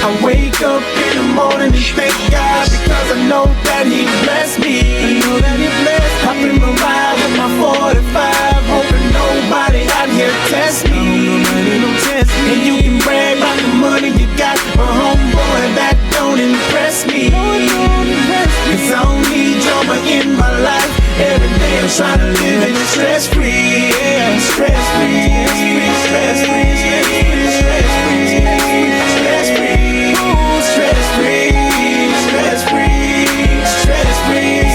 I wake up in the morning and thank God because I know that He blessed me. Hop in my ride with my 45, hoping nobody out here test me. And you can brag about the money you got, but homeboy, that don't impress me. Cause I don't need drama in my life. Every day I'm trying to live it stress-free, yeah. Stress-free, stress-free, stress-free, stress-free, stress-free, stress-free,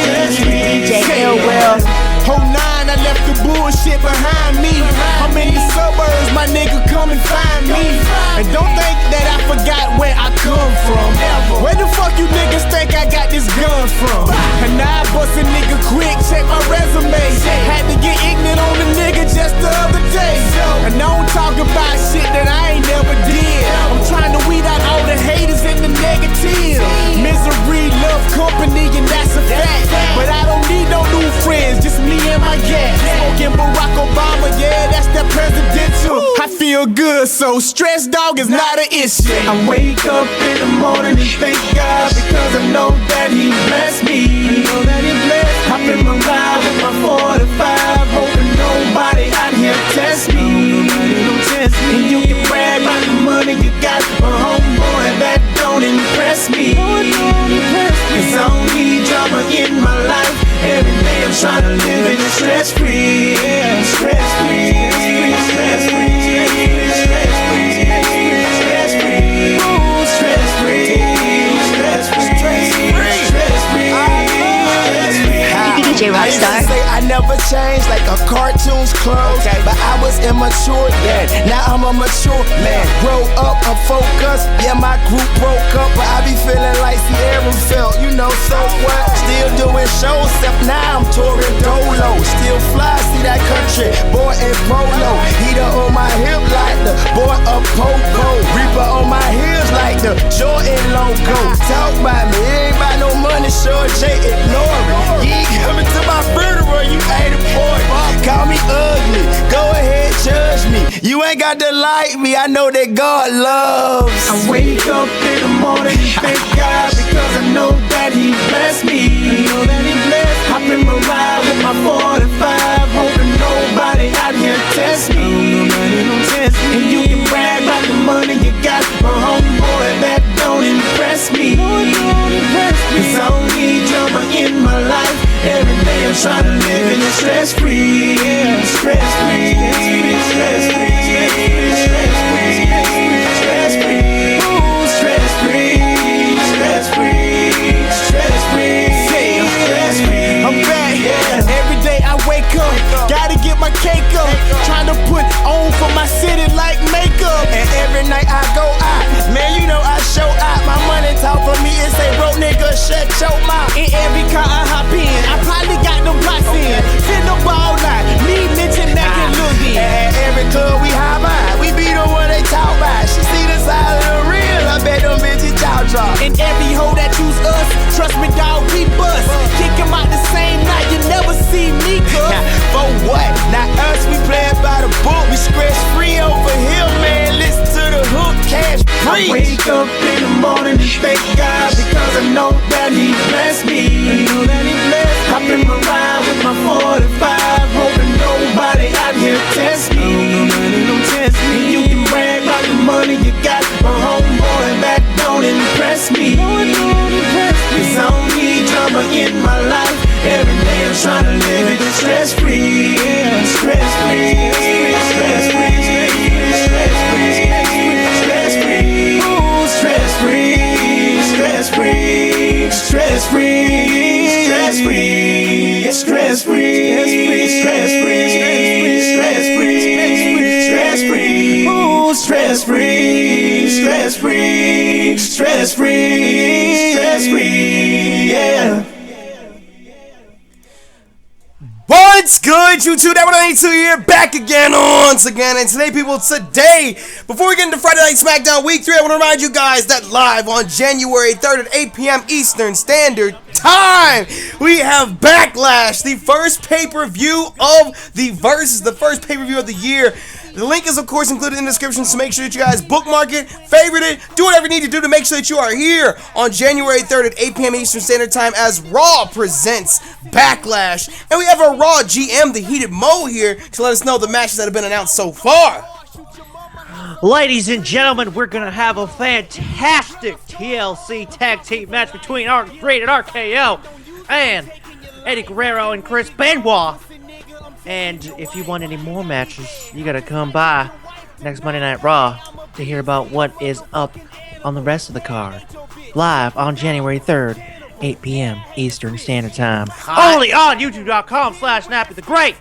stress-free, stress-free. Whole 9, I left the bullshit behind me. I'm in the suburbs, my nigga, come and find me. And don't think that I forgot where I come from. Where the fuck you niggas think I got this gun from? And now I bust a nigga quick, check my resume. Had to get ignorant on the nigga just the other day. And I don't talk about shit that I ain't never did. I'm trying to weed out all the haters and the negative. Misery, love company, and that's a fact. But I don't need no new friends, just me and my gas. Smoking Barack Obama, yeah, that's that presidential. I feel good, so stress, dog, is not an issue. I wake up in the morning and thank God because I know that He blessed me. Hop in my ride with my 45, hoping nobody out here test me. And you can brag about the money you got, but homeboy, that don't impress me. Cause I don't need drama in my life. Every day I'm trying to live it stress-free, yeah. Stress-free, stress-free, stress-free, stress-free, stress-free, stress-free, stress-free. DJ Rockstar. I never changed like a cartoon's clothes, but I was immature then. Now I'm a mature man. Grow up, I'm focused. Yeah, my group broke up, but I be feeling like Sierra felt. You know, so what? Still doing shows, except now I'm touring dolo. Still fly, see that country boy in polo. Heater on my hip like the boy of Popo. Reaper on my heels like the Jordan logo. Talk about me, ain't about no money, sure J ignore it. You ain't coming to my funeral, you ain't important. Call me ugly, go ahead, judge me. You ain't got to like me, I know that God loves. I wake up in the morning and thank God because I know that He blessed me. Hop in my ride with my 45, hoping nobody out here test me. And you can brag about the money you got, but homeboy, that don't impress me. Cause I don't need drama in my life. Every day I'm trying to live it stress-free, yeah. Stress-free, stress-free, stress-free, stress-free, stress-free, stress-free, stress-free, stress-free. I'm back, yeah. Every day I wake up, gotta get my cake up. Trying to put on for my city like makeup. And every night I go out, man, you know I show out. My money talk for me, it say broke nigga, shut your mouth. In every car I hop in, I probably got them blocks in. Finna ball night, me, Mitch, and Nappy and Lil D. And every club we hop by, we be the one they talk about. She see the side of the real, I bet them bitches jaw drop. And every hoe that choose us, trust me dog, we bust. Kick 'em out the same night, you never see me cook. For what? Not us, we playin' by the book. We stress free over here, man. Listen to the hook, cash free. I wake up in the morning and thank God because I know that He blessed me. Hop in my ride with my 45, hoping nobody out here test me. And you can brag about the money you got, but homeboy, that don't impress me. Cause I don't need drama in my life. Every day I'm trying to live it stress-free, yeah. Stress-free, stress-free, stress-free, stress-free, stress-free, stress-free, stress-free, stress-free, stress-free, stress-free, stress-free, stress-free, stress-free, stress-free, stress-free, yeah. What's good, YouTube? That 192 here, back again once again. And today, people, before we get into Friday Night SmackDown Week 3, I want to remind you guys that live on January 3rd at 8 p.m. Eastern Standard Time, we have Backlash, the first pay-per-view of the Versus, the first pay-per-view of the year. The link is, of course, included in the description, so make sure that you guys bookmark it, favorite it, do whatever you need to do to make sure that you are here on January 3rd at 8 p.m. Eastern Standard Time as Raw presents Backlash. And we have our Raw GM, the Heated Mo, here to let us know the matches that have been announced so far. Ladies and gentlemen, we're going to have a fantastic TLC tag team match between our Rated RKO and Eddie Guerrero and Chris Benoit. And if you want any more matches, you got to come by next Monday Night Raw to hear about what is up on the rest of the card. Live on January 3rd, 8 p.m. Eastern Standard Time. Only on youtube.com/Nappy the Great.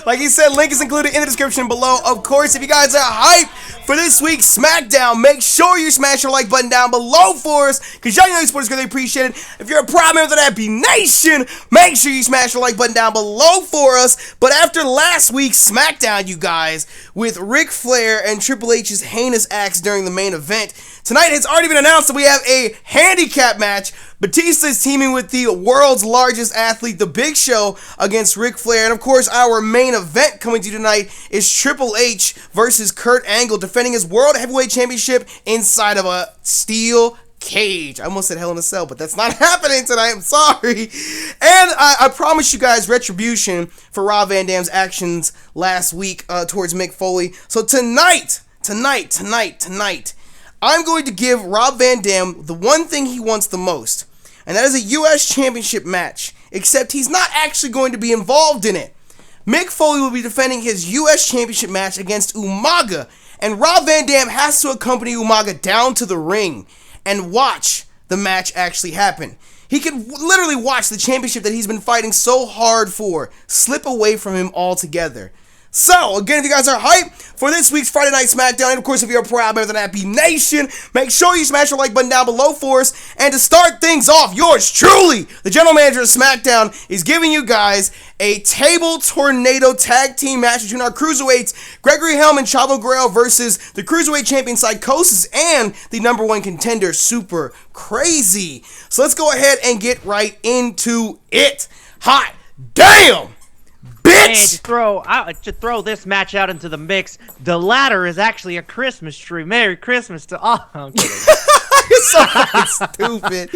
Like he said, link is included in the description below. Of course, if you guys are hyped for this week's SmackDown, make sure you smash your like button down below for us, because y'all know your support is greatly appreciated. If you're a proud member of the Nappy Nation, make sure you smash your like button down below for us. But after last week's SmackDown, you guys, with Ric Flair and Triple H's heinous acts during the main event, tonight it's already been announced that we have a handicap match. Batista is teaming with the world's largest athlete, The Big Show, against Ric Flair. And of course, our main event coming to you tonight is Triple H versus Kurt Angle, defending his World Heavyweight Championship inside of a steel cage. I almost said Hell in a Cell, but that's not happening tonight. I'm sorry. And I promise you guys retribution for Rob Van Dam's actions last week towards Mick Foley. So tonight, I'm going to give Rob Van Dam the one thing he wants the most, and that is a U.S. Championship match, except he's not actually going to be involved in it. Mick Foley will be defending his U.S. Championship match against Umaga, and Rob Van Dam has to accompany Umaga down to the ring and watch the match actually happen. He can literally watch the championship that he's been fighting so hard for slip away from him altogether. So, again, if you guys are hyped for this week's Friday Night SmackDown, and of course, if you're a proud member of the Nappy Nation, make sure you smash your like button down below for us. And to start things off, yours truly, the general manager of SmackDown, is giving you guys a table tornado tag team match between our Cruiserweights, Gregory Helm and Chavo Guerrero, versus the Cruiserweight champion Psychosis and the #1 contender, Super Crazy. So let's go ahead and get right into it. Hot damn! And to throw this match out into the mix, the ladder is actually a Christmas tree. Merry Christmas to all. I'm kidding. You're so fucking stupid.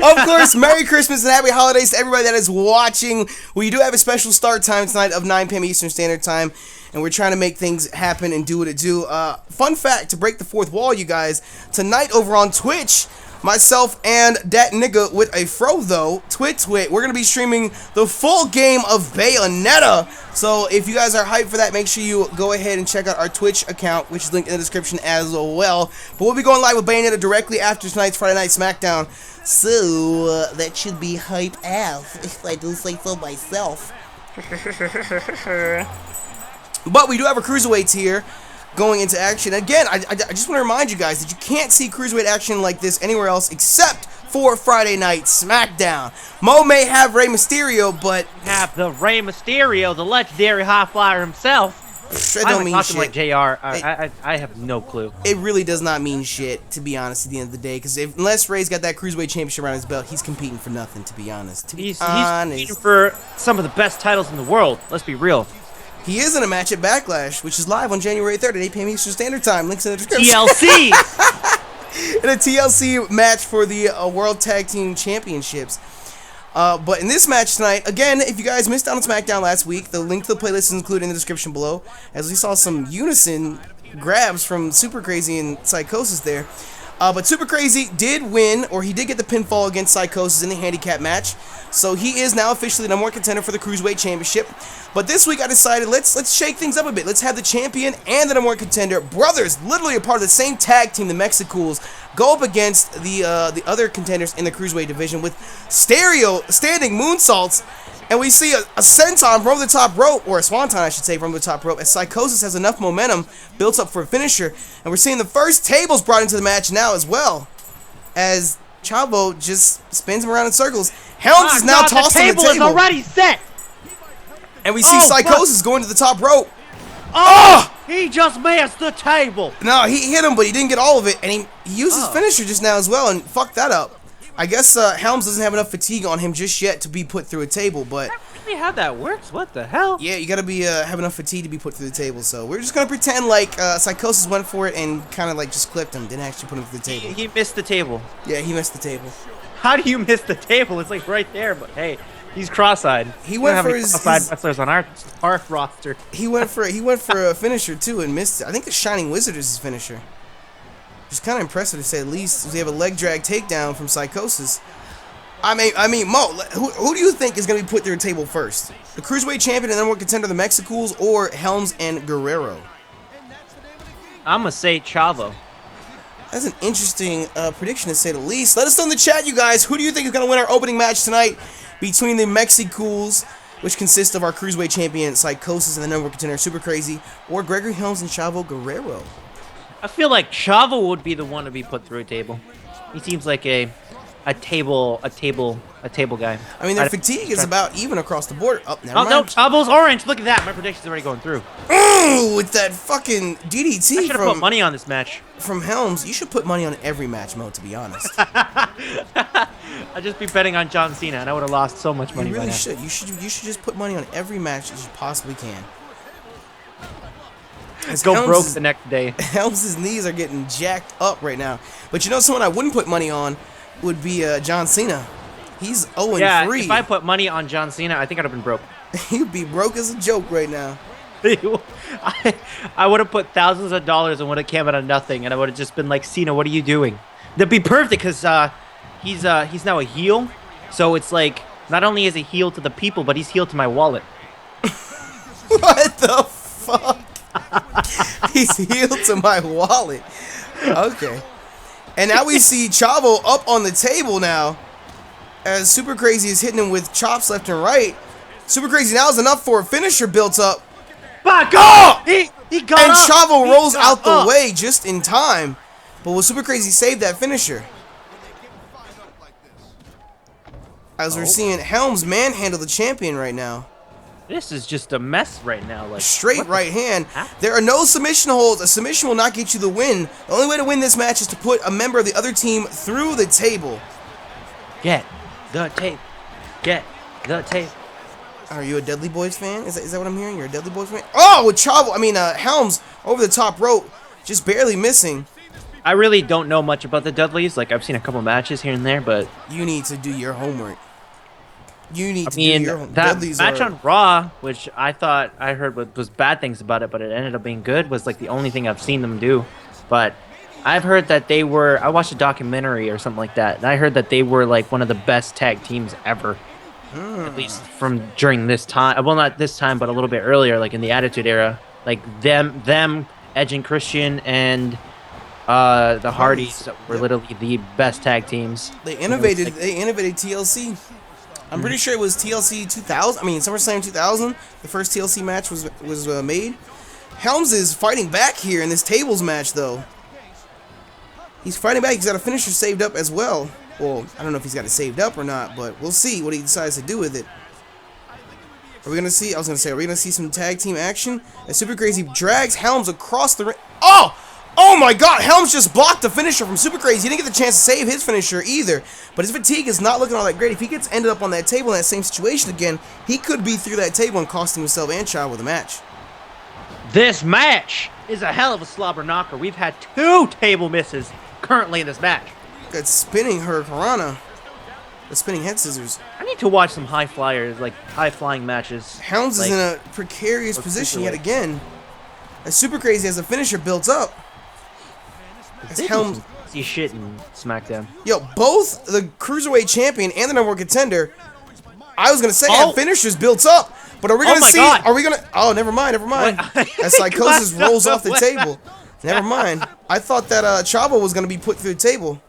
Of course, Merry Christmas and Happy Holidays to everybody that is watching. We do have a special start time tonight of 9 p.m. Eastern Standard Time, and we're trying to make things happen and do what it do. Fun fact, to break the fourth wall, you guys, tonight over on Twitch, myself and Dat Nigga with a fro though, Twit, we're going to be streaming the full game of Bayonetta. So if you guys are hyped for that, make sure you go ahead and check out our Twitch account, which is linked in the description as well. But we'll be going live with Bayonetta directly after tonight's Friday Night SmackDown. So that should be hype ass, if I do say so myself. But we do have our Cruiserweights here going into action. Again, I just want to remind you guys that you can't see Cruiserweight action like this anywhere else except for Friday Night SmackDown. Mo may have Rey Mysterio, but have the Rey Mysterio, the legendary high flyer himself. That don't mean shit. Like JR. I have no clue. It really does not mean shit, to be honest, at the end of the day, because unless Rey's got that Cruiserweight Championship around his belt, he's competing for nothing, to be honest. He's competing for some of the best titles in the world. Let's be real. He is in a match at Backlash, which is live on January 3rd at 8 p.m. Eastern Standard Time. Links in the description. TLC! In a TLC match for the World Tag Team Championships. But in this match tonight, again, if you guys missed out on SmackDown last week, the link to the playlist is included in the description below, as we saw some unison grabs from Super Crazy and Psychosis there. But Super Crazy did win, or he did get the pinfall against Psychosis in the handicap match. So he is now officially the #1 contender for the Cruiserweight Championship. But this week I decided let's shake things up a bit. Let's have the champion and the #1 contender, brothers, literally a part of the same tag team, the Mexicools, go up against the other contenders in the Cruiserweight division with standing moonsaults. And we see a senton from the top rope, or a swanton, I should say, from the top rope, as Psychosis has enough momentum built up for a finisher. And we're seeing the first tables brought into the match now as well, as Chavo just spins him around in circles. Helms is now tossing the table. The table is already set. And we see Psychosis going to the top rope. Oh! He just missed the table. No, he hit him, but he didn't get all of it. And he used his finisher just now as well and fucked that up. I guess Helms doesn't have enough fatigue on him just yet to be put through a table, but... I don't really how that works. What the hell? Yeah, you gotta be have enough fatigue to be put through the table, so we're just gonna pretend like Psychosis went for it and kind of like just clipped him, didn't actually put him through the table. He missed the table. Yeah, he missed the table. How do you miss the table? It's like right there, but hey, he's cross-eyed. He went for his wrestlers on our roster. He went for a finisher too and missed it. I think the Shining Wizard is his finisher. It's kind of impressive to say the least. We have a leg drag takedown from Psychosis. I mean, Mo, who do you think is going to be put through a table first? The Cruiserweight champion and #1 contender, the Mexicools, or Helms and Guerrero? I'm going to say Chavo. That's an interesting prediction to say the least. Let us know in the chat, you guys. Who do you think is going to win our opening match tonight between the Mexicools, which consist of our Cruiserweight champion Psychosis and the #1 contender Super Crazy, or Gregory Helms and Chavo Guerrero? I feel like Chavo would be the one to be put through a table. He seems like a table guy. I mean, their fatigue is about even across the board. Oh, never mind. No, Chavo's orange. Look at that. My prediction's already going through. Ooh, with that fucking DDT I should have put money on this match. From Helms. You should put money on every match, Mo, to be honest. I'd just be betting on John Cena, and I would have lost so much money. You really by should. You should just put money on every match that you possibly can. Let's go broke the next day. Helms' knees are getting jacked up right now. But you know someone I wouldn't put money on would be John Cena. He's 0-3. Yeah, if I put money on John Cena, I think I'd have been broke. He'd be broke as a joke right now. I would have put thousands of dollars and would have came out of nothing, and I would have just been like, Cena, what are you doing? That'd be perfect because he's now a heel, so it's like not only is he heel to the people, but he's heel to my wallet. What the fuck? He's healed to my wallet. Okay. And now we see Chavo up on the table now, as Super Crazy is hitting him with chops left and right. Super Crazy now is enough for a finisher built up. Back up! He got and up. Chavo rolls got out the up. way just in time. But will Super Crazy save that finisher? As we're seeing Helms manhandle the champion right now. This is just a mess right now. Like Straight right hand. There are no submission holds. A submission will not get you the win. The only way to win this match is to put a member of the other team through the table. Get the tape. Get the tape. Are you a Dudley Boys fan? Is that what I'm hearing? You're a Dudley Boys fan? Oh, with Chavo, Helms over the top rope, just barely missing. I really don't know much about the Dudleys. Like, I've seen a couple matches here and there, but you need to do your homework. You need to do your homework. That match on Raw, which I heard was bad things about it, but it ended up being good, was like the only thing I've seen them do. But I've heard that I watched a documentary or something like that, and I heard that they were like one of the best tag teams ever. At least from during this time. Well, not this time, but a little bit earlier, like in the Attitude Era. Like them, Edge and Christian, and the Hardys were literally the best tag teams. They innovated. They innovated TLC. I'm pretty sure it was TLC 2000. SummerSlam 2000. The first TLC match was made. Helms is fighting back here in this tables match, though. He's fighting back. He's got a finisher saved up as well. Well, I don't know if he's got it saved up or not, but we'll see what he decides to do with it. Are we gonna see? Are we gonna see some tag team action? As Super Crazy drags Helms across the ring. Oh my God! Helms just blocked the finisher from Super Crazy. He didn't get the chance to save his finisher either. But his fatigue is not looking all that great. If he gets ended up on that table in that same situation again, he could be through that table and costing himself and Chavo the match. This match is a hell of a slobber knocker. We've had 2 table misses currently in this match. That spinning Hurricanrana. The spinning head scissors. I need to watch some high flyers, like high flying matches. Helms is in a precarious position yet again. As Super Crazy has a finisher built up. As Helms see shit in SmackDown. Yo, both the Cruiserweight champion and the #1 contender, I was gonna say have finishers built up, but are we gonna see? God. Are we gonna? Oh, never mind. As Psychosis rolls off the table. Never mind. I thought that Chavo was gonna be put through the table.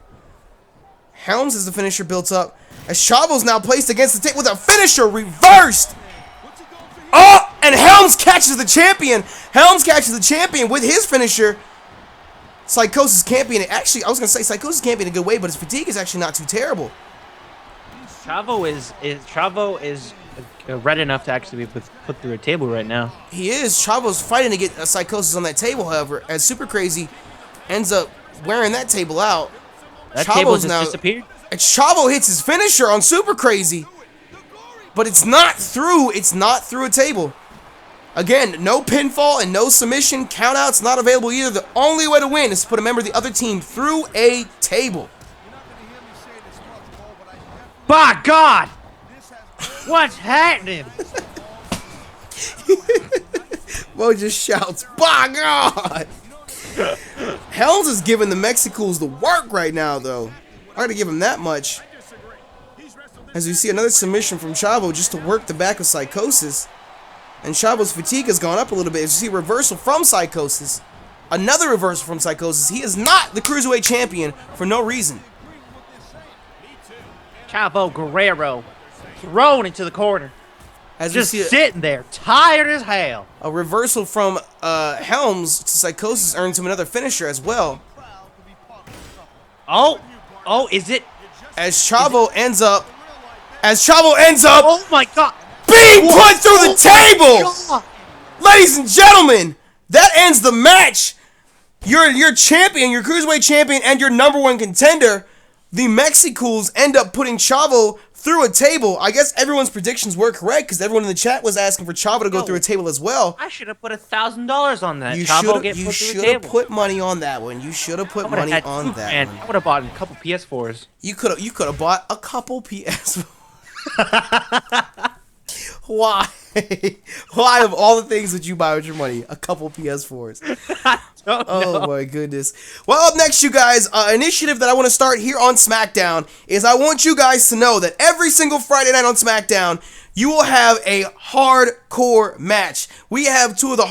Helms is the finisher built up. As Chavo's now placed against the table with a finisher reversed. Oh, and Helms catches the champion. Helms catches the champion with his finisher. Psychosis can't be in it. Actually, I was gonna say Psychosis can't be in a good way, but his fatigue is actually not too terrible. Chavo is red enough to actually be put through a table right now. He is. Chavo's fighting to get a Psychosis on that table, however, as Super Crazy ends up wearing that table out. That table just disappeared. Chavo hits his finisher on Super Crazy, but it's not through. It's not through a table. Again, no pinfall and no submission. Countouts not available either. The only way to win is to put a member of the other team through a table. By God! What's happening? Mo just shouts, by God! Helms is giving the Mexicools the work right now, though. I gotta give him that much. As we see another submission from Chavo just to work the back of Psychosis. And Chavo's fatigue has gone up a little bit. As you see reversal from Psychosis. Another reversal from Psychosis. He is not the Cruiserweight champion for no reason. Chavo Guerrero thrown into the corner. As Just we see sitting there, tired as hell. a reversal from Helms to Psychosis earns him another finisher as well. Oh, is it? As Chavo ends up, Oh my God. being put through the table! God. Ladies and gentlemen, that ends the match. Your champion, your Cruiserweight champion, and your #1 contender, the Mexicools, end up putting Chavo through a table. I guess everyone's predictions were correct because everyone in the chat was asking for Chavo to go through a table as well. I should have put $1,000 on that. You Chavo should have put money on that one. You should have put money on that one. I would have bought a couple PS4s. You could have bought a couple PS. Why? Why of all the things that you buy with your money, a couple PS4s? Oh my goodness. Well, up next, you guys, initiative that I want to start here on SmackDown is I want you guys to know that every single Friday night on SmackDown, you will have a hardcore match. We have two of the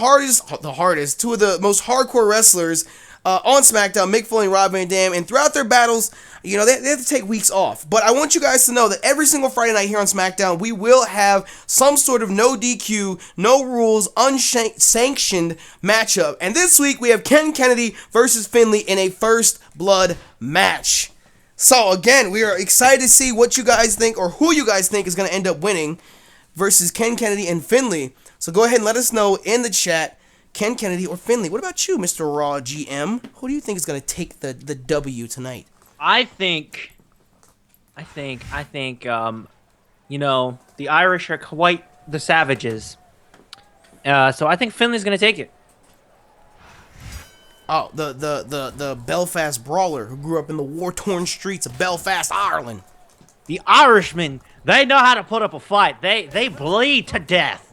most hardcore wrestlers on SmackDown, Mick Foley and Rob Van Dam, and throughout their battles, you know, they have to take weeks off. But I want you guys to know that every single Friday night here on SmackDown, we will have some sort of no DQ, no rules, unsanctioned matchup. And this week, we have Ken Kennedy versus Finlay in a first blood match. So, again, we are excited to see what you guys think, or who you guys think is going to end up winning versus Ken Kennedy and Finlay. So go ahead and let us know in the chat, Ken Kennedy or Finlay. What about you, Mr. Raw GM? Who do you think is going to take the W tonight? I think, you know, the Irish are quite the savages. So I think Finlay's gonna take it. Oh, the Belfast brawler who grew up in the war-torn streets of Belfast, Ireland. The Irishmen, they know how to put up a fight. They bleed to death.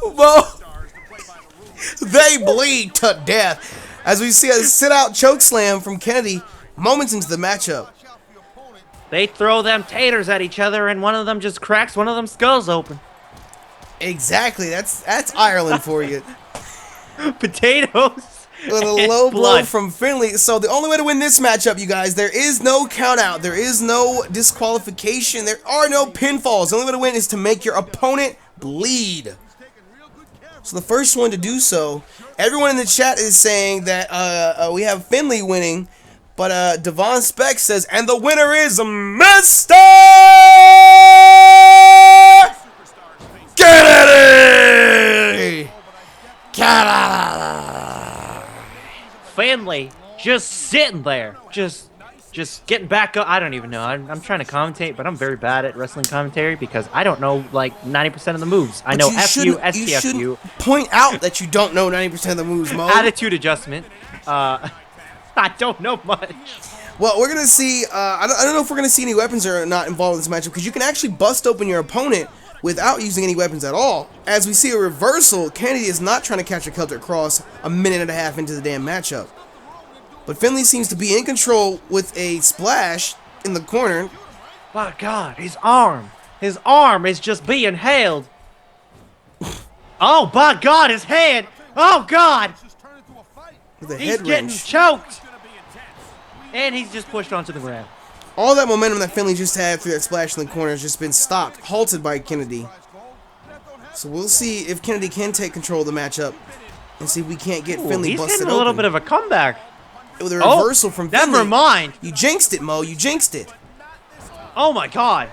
Well, they bleed to death. As we see a sit-out chokeslam from Kennedy moments into the matchup. They throw them taters at each other, and one of them just cracks one of them skulls open. Exactly. That's Ireland for you. Potatoes. With a low blow from Finlay. So the only way to win this matchup, you guys, there is no count out. There is no disqualification. There are no pinfalls. The only way to win is to make your opponent bleed. So the first one to do so, everyone in the chat is saying that we have Finlay winning, but Devon Speck says, and the winner is Mr. Kennedy! Finlay just sitting there, just getting back up. I don't even know. I'm trying to commentate, but I'm very bad at wrestling commentary because I don't know like 90% of the moves. I know FU, STFU. You shouldn't point out that you don't know 90% of the moves, Mo. Attitude adjustment. I don't know much. Well, we're going to see, I don't know if we're going to see any weapons or not involved in this matchup, because you can actually bust open your opponent without using any weapons at all. As we see a reversal, Kennedy is not trying to catch a Celtic Cross a minute and a half into the damn matchup. But Finlay seems to be in control with a splash in the corner. My God, his arm is just being held. Oh, my God, his head. Oh, God. He's getting choked. And he's just pushed onto the ground. All that momentum that Finlay just had through that splash in the corner has just been stopped, halted by Kennedy. So we'll see if Kennedy can take control of the matchup and see if we can't get Finlay busted open. He's getting a little bit of a comeback. With a reversal from Finlay. Never mind. You jinxed it, Mo. You jinxed it. Oh, my God.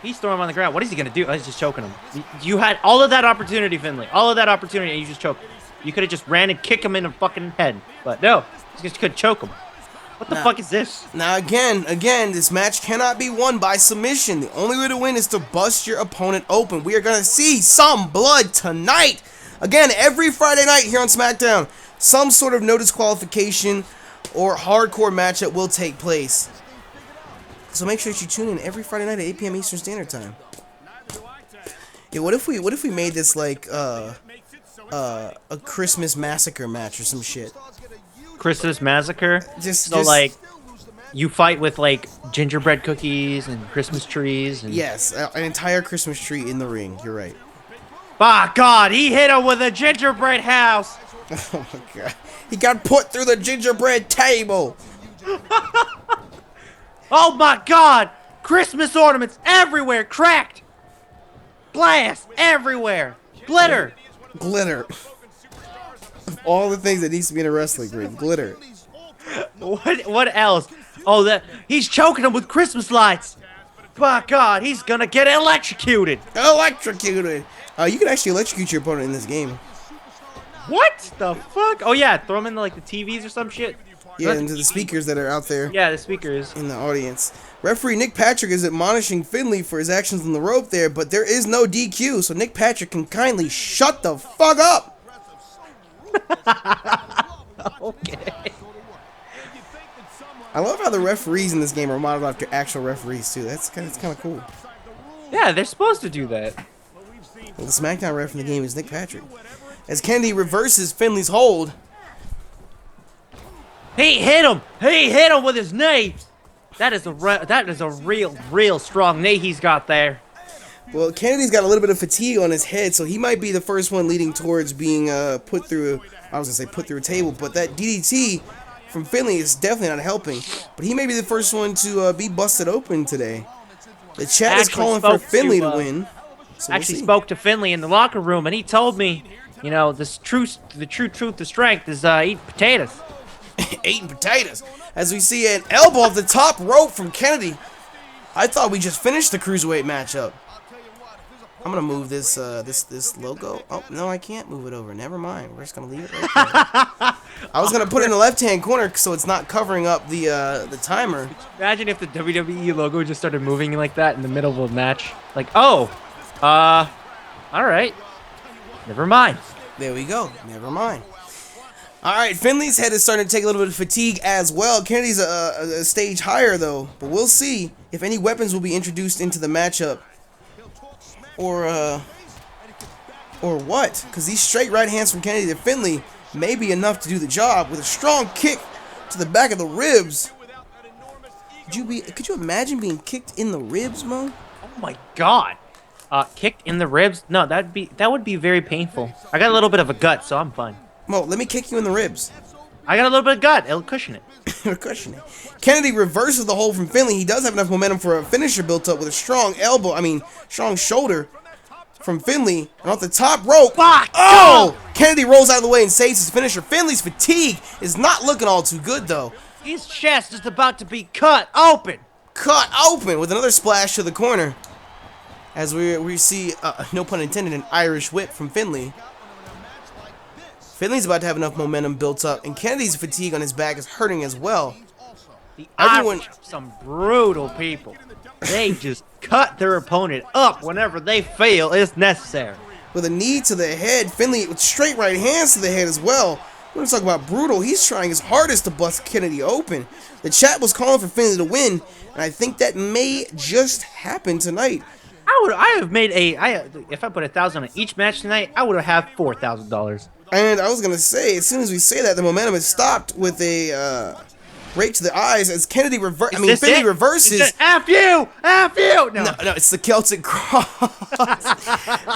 He's throwing him on the ground. What is he going to do? Oh, he's just choking him. You had all of that opportunity, Finlay. All of that opportunity, and you just choked. You could have just ran and kicked him in the fucking head. But no, you just could choke him. What the fuck is this? Now again, this match cannot be won by submission. The only way to win is to bust your opponent open. We are going to see some blood tonight. Again, every Friday night here on SmackDown, some sort of no disqualification or hardcore matchup will take place. So make sure that you tune in every Friday night at 8 p.m. Eastern Standard Time. Yeah, what if we made this like a Christmas massacre match or some shit? Christmas massacre? Just like you fight with like gingerbread cookies and Christmas trees and yes, an entire Christmas tree in the ring. You're right. Bah God, he hit him with a gingerbread house. Oh my God, he got put through the gingerbread table. Oh my God, Christmas ornaments everywhere, cracked. Glass everywhere. Glitter. Glitter. Of all the things that needs to be in a wrestling ring, glitter. What else? Oh, that he's choking him with Christmas lights. My God, he's gonna get electrocuted. Electrocuted. You can actually electrocute your opponent in this game. What the fuck? Oh yeah, throw him into like the TVs or some shit. Yeah, into the speakers that are out there. Yeah, the speakers. In the audience. Referee Nick Patrick is admonishing Finley for his actions on the rope there, but there is no DQ, so Nick Patrick can kindly shut the fuck up. Okay. I love how the referees in this game are modeled after actual referees too. That's kind of cool. Yeah, they're supposed to do that. Well, the SmackDown ref in the game is Nick Patrick. As Kennedy reverses Finley's hold. He hit him. He hit him with his knee. That is a real strong knee he's got there. Well, Kennedy's got a little bit of fatigue on his head, so he might be the first one leading towards being put through. I was gonna say put through a table, but that DDT from Finley is definitely not helping. But he may be the first one to be busted open today. The chat is calling for Finley to win. So actually spoke to Finley in the locker room, and he told me, you know, the true truth to strength is eating potatoes. Eating potatoes. As we see an elbow off the top rope from Kennedy. I thought we just finished the Cruiserweight matchup. I'm gonna move this this logo. Oh no, I can't move it over. Never mind. We're just gonna leave it right there. I was gonna put it in the left-hand corner so it's not covering up the timer. Imagine if the WWE logo just started moving like that in the middle of a match. Like, oh, all right. Never mind. There we go. Never mind. All right, Finley's head is starting to take a little bit of fatigue as well. Kennedy's a stage higher though, but we'll see if any weapons will be introduced into the matchup. Or what? Because these straight right hands from Kennedy to Finley may be enough to do the job with a strong kick to the back of the ribs. Could you imagine being kicked in the ribs, Mo? Oh my God. Kicked in the ribs? No, that would be very painful. I got a little bit of a gut, so I'm fine. Mo, let me kick you in the ribs. I got a little bit of gut. It'll cushion it. It'll cushion it. Kennedy reverses the hold from Finley. He does have enough momentum for a finisher built up with a strong strong shoulder from Finley. And off the top rope. Fuck! Oh! Kennedy rolls out of the way and saves his finisher. Finley's fatigue is not looking all too good, though. His chest is about to be cut open. Cut open with another splash to the corner. As we see, no pun intended, an Irish whip from Finley. Finley's about to have enough momentum built up, and Kennedy's fatigue on his back is hurting as well. The Irish are some brutal people. They just cut their opponent up whenever they feel it's necessary. With a knee to the head, Finley with straight right hands to the head as well. We're talking about brutal. He's trying his hardest to bust Kennedy open. The chat was calling for Finley to win, and I think that may just happen tonight. If I put 1,000 on each match tonight, I would have $4,000. And I was gonna say, as soon as we say that, the momentum is stopped with a right to the eyes as Kennedy Finley reverses. F you! No, it's the Celtic Cross.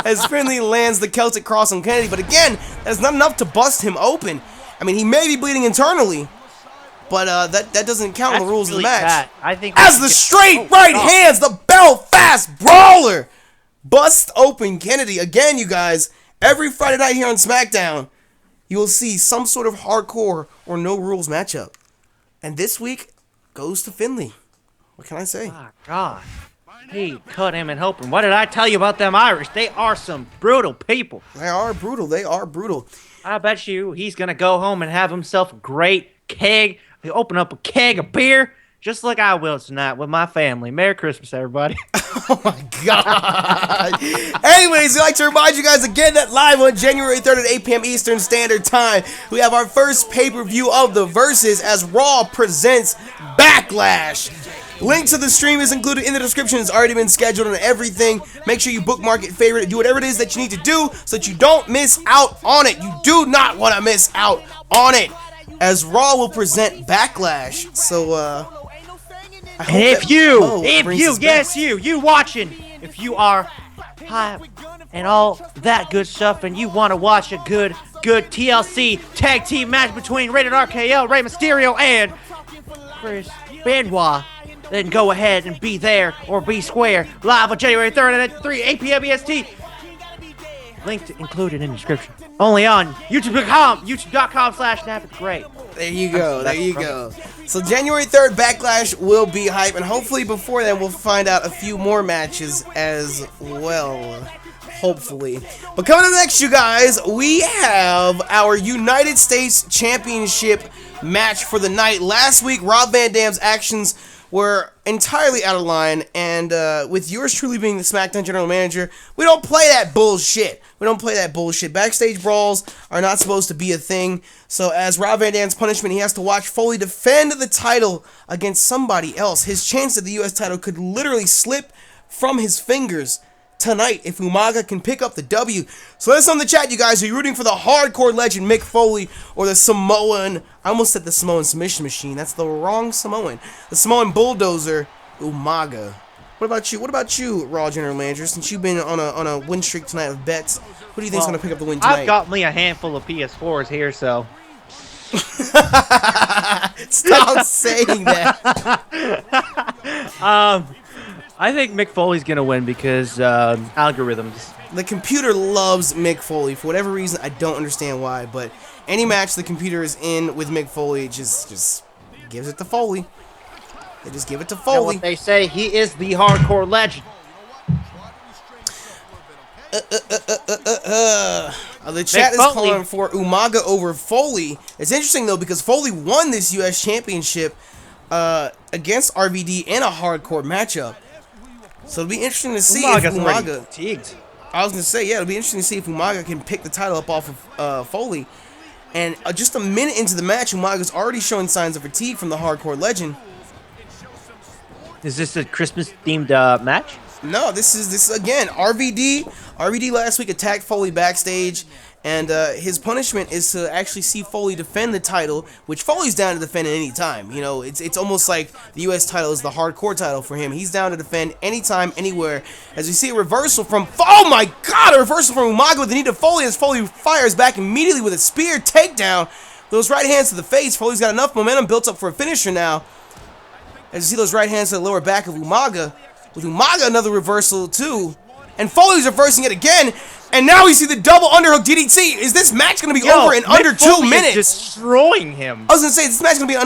As Finley lands the Celtic Cross on Kennedy, but again, that's not enough to bust him open. I mean, he may be bleeding internally, but that doesn't count on the rules of the match. I think as the straight right hands, the Belfast Brawler bust open Kennedy again, you guys. Every Friday night here on SmackDown, you will see some sort of hardcore or no rules matchup. And this week goes to Finley. What can I say? Oh, God. He cut him and open. What did I tell you about them Irish? They are some brutal people. They are brutal. They are brutal. I bet you he's gonna go home and have himself a great keg. He'll open up a keg of beer, just like I will tonight with my family. Merry Christmas, everybody. Oh my God. Anyways, we'd like to remind you guys again that live on January 3rd at 8 p.m. Eastern Standard Time, we have our first pay-per-view of the Versus as Raw presents Backlash. Link to the stream is included in the description. It's already been scheduled and everything. Make sure you bookmark it, favorite it, do whatever it is that you need to do so that you don't miss out on it. You do not want to miss out on it, as Raw will present Backlash. So, I hope And that you watching, if you are hype and all that good stuff, and you want to watch a good TLC tag team match between Rated RKO, Rey Mysterio, and Chris Benoit, then go ahead and be there or be square live on January 3rd at 8 p.m. EST. Linked included in the description. Only on youtube.com/Nappy. Great. There you go. There you go. So January 3rd, Backlash will be hype, and hopefully before then we'll find out a few more matches as well. Hopefully. But coming up next, you guys, we have our United States Championship match for the night. Last week, Rob Van Dam's actions were entirely out of line, and with yours truly being the SmackDown General Manager, we don't play that bullshit. We don't play that bullshit. Backstage brawls are not supposed to be a thing, so as Rob Van Dam's punishment, he has to watch Foley defend the title against somebody else. His chance at the U.S. title could literally slip from his fingers tonight if Umaga can pick up the W. So let us know in the chat, you guys. Are you rooting for the hardcore legend Mick Foley or the Samoan? I almost said the Samoan submission machine. That's the wrong Samoan. The Samoan bulldozer, Umaga. What about you? What about you, Raw General Manager? Since you've been on a win streak tonight of bets, who do you think's gonna pick up the win tonight? I've got me a handful of PS4s here, so. Stop saying that. I think Mick Foley's gonna win because algorithms. The computer loves Mick Foley for whatever reason. I don't understand why, but any match the computer is in with Mick Foley just gives it to Foley. They just give it to Foley. And what they say, he is the hardcore legend. The chat is calling for Umaga over Foley. It's interesting though because Foley won this U.S. Championship against RVD in a hardcore matchup. So it'll be interesting to see if Umaga. I was gonna say, yeah, it'll be interesting to see if Umaga can pick the title up off of Foley. And just a minute into the match, Umaga's already showing signs of fatigue from the hardcore legend. Is this a Christmas-themed match? No, this is again RVD. RVD last week attacked Foley backstage, and his punishment is to actually see Foley defend the title, which Foley's down to defend at any time. You know, it's almost like the U.S. title is the hardcore title for him. He's down to defend anytime, anywhere. As we see a reversal from, oh my God, a reversal from Umaga with the knee to Foley as Foley fires back immediately with a spear takedown. Those right hands to the face. Foley's got enough momentum built up for a finisher now. As you see those right hands to the lower back of Umaga. With Umaga, another reversal too. And Foley's reversing it again. And now we see the double underhook DDT. Is this match going to be over in under 2 minutes? Is destroying him. I was going to say, this match is going to be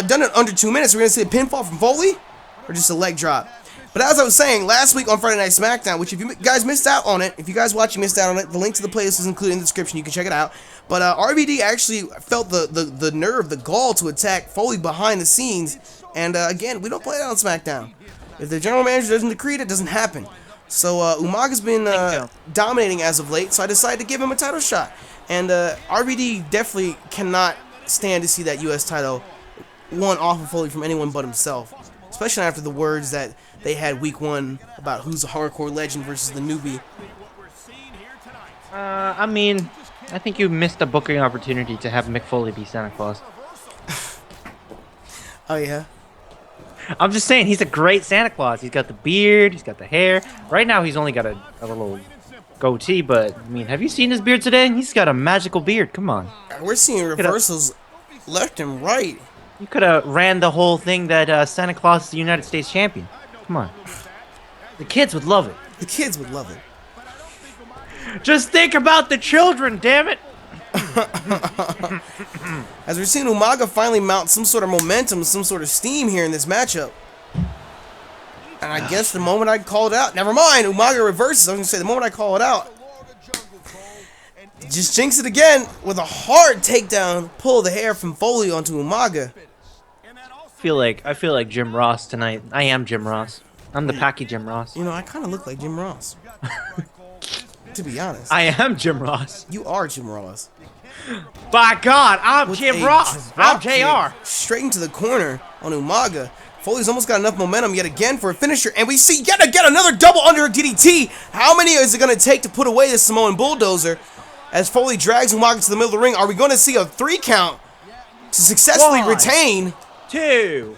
done in under 2 minutes. We're going to see a pinfall from Foley or just a leg drop. But as I was saying, last week on Friday Night SmackDown, which if you guys missed out on it, if you guys watching missed out on it, the link to the playlist is included in the description. You can check it out. But RVD actually felt the nerve, the gall to attack Foley behind the scenes. And again, we don't play that on SmackDown. If the general manager doesn't decree it, it doesn't happen. So Umaga's been dominating as of late, so I decided to give him a title shot. And RVD definitely cannot stand to see that U.S. title won off of Foley from anyone but himself. Especially after the words that they had week 1 about who's a hardcore legend versus the newbie. I mean, I think you missed a booking opportunity to have Mick Foley be Santa Claus. Oh, yeah? I'm just saying, he's a great Santa Claus. He's got the beard, he's got the hair. Right now, he's only got a little goatee, but, I mean, have you seen his beard today? He's got a magical beard. Come on. We're seeing reversals left and right. You could have ran the whole thing that Santa Claus is the United States champion. Come on. The kids would love it. The kids would love it. Just think about the children, damn it. As we're seeing Umaga finally mount some sort of momentum, some sort of steam here in this matchup. And I guess the moment I called out, never mind, Umaga reverses. I was going to say, the moment I call it out, Just jinx it again with a hard takedown. Pull the hair from Foley onto Umaga. I feel like Jim Ross tonight. I am Jim Ross. I'm the Packy Jim Ross. You know, I kind of look like Jim Ross. To be honest. I am Jim Ross. You are Jim Ross. By God, I'm With Jim a Ross. I'm drop kick JR. Straight into the corner on Umaga. Foley's almost got enough momentum yet again for a finisher, and we see yet again another double underhook DDT. How many is it going to take to put away this Samoan bulldozer? As Foley drags Umaga to the middle of the ring, are we going to see a 3 count to successfully 1, retain? 2.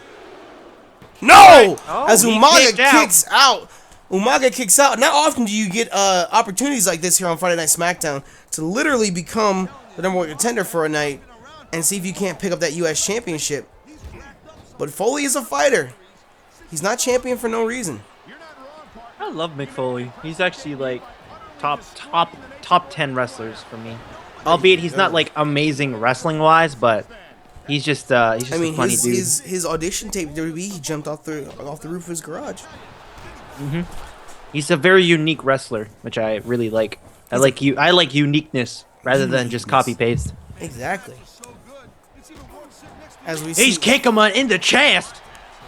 No! Oh, As he Umaga kicked out. kicks out. Umaga kicks out. Not often do you get opportunities like this here on Friday Night SmackDown to literally become the #1 contender for a night and see if you can't pick up that U.S. Championship. But Foley is a fighter. He's not champion for no reason. I love Mick Foley. He's actually like top 10 wrestlers for me. Albeit he's not like amazing wrestling wise, but he's just a funny dude. his audition tape WWE, he jumped off the roof of his garage. He's a very unique wrestler, which I really like. I like uniqueness rather than just copy paste. Exactly. As we He's see kicking him in the chest.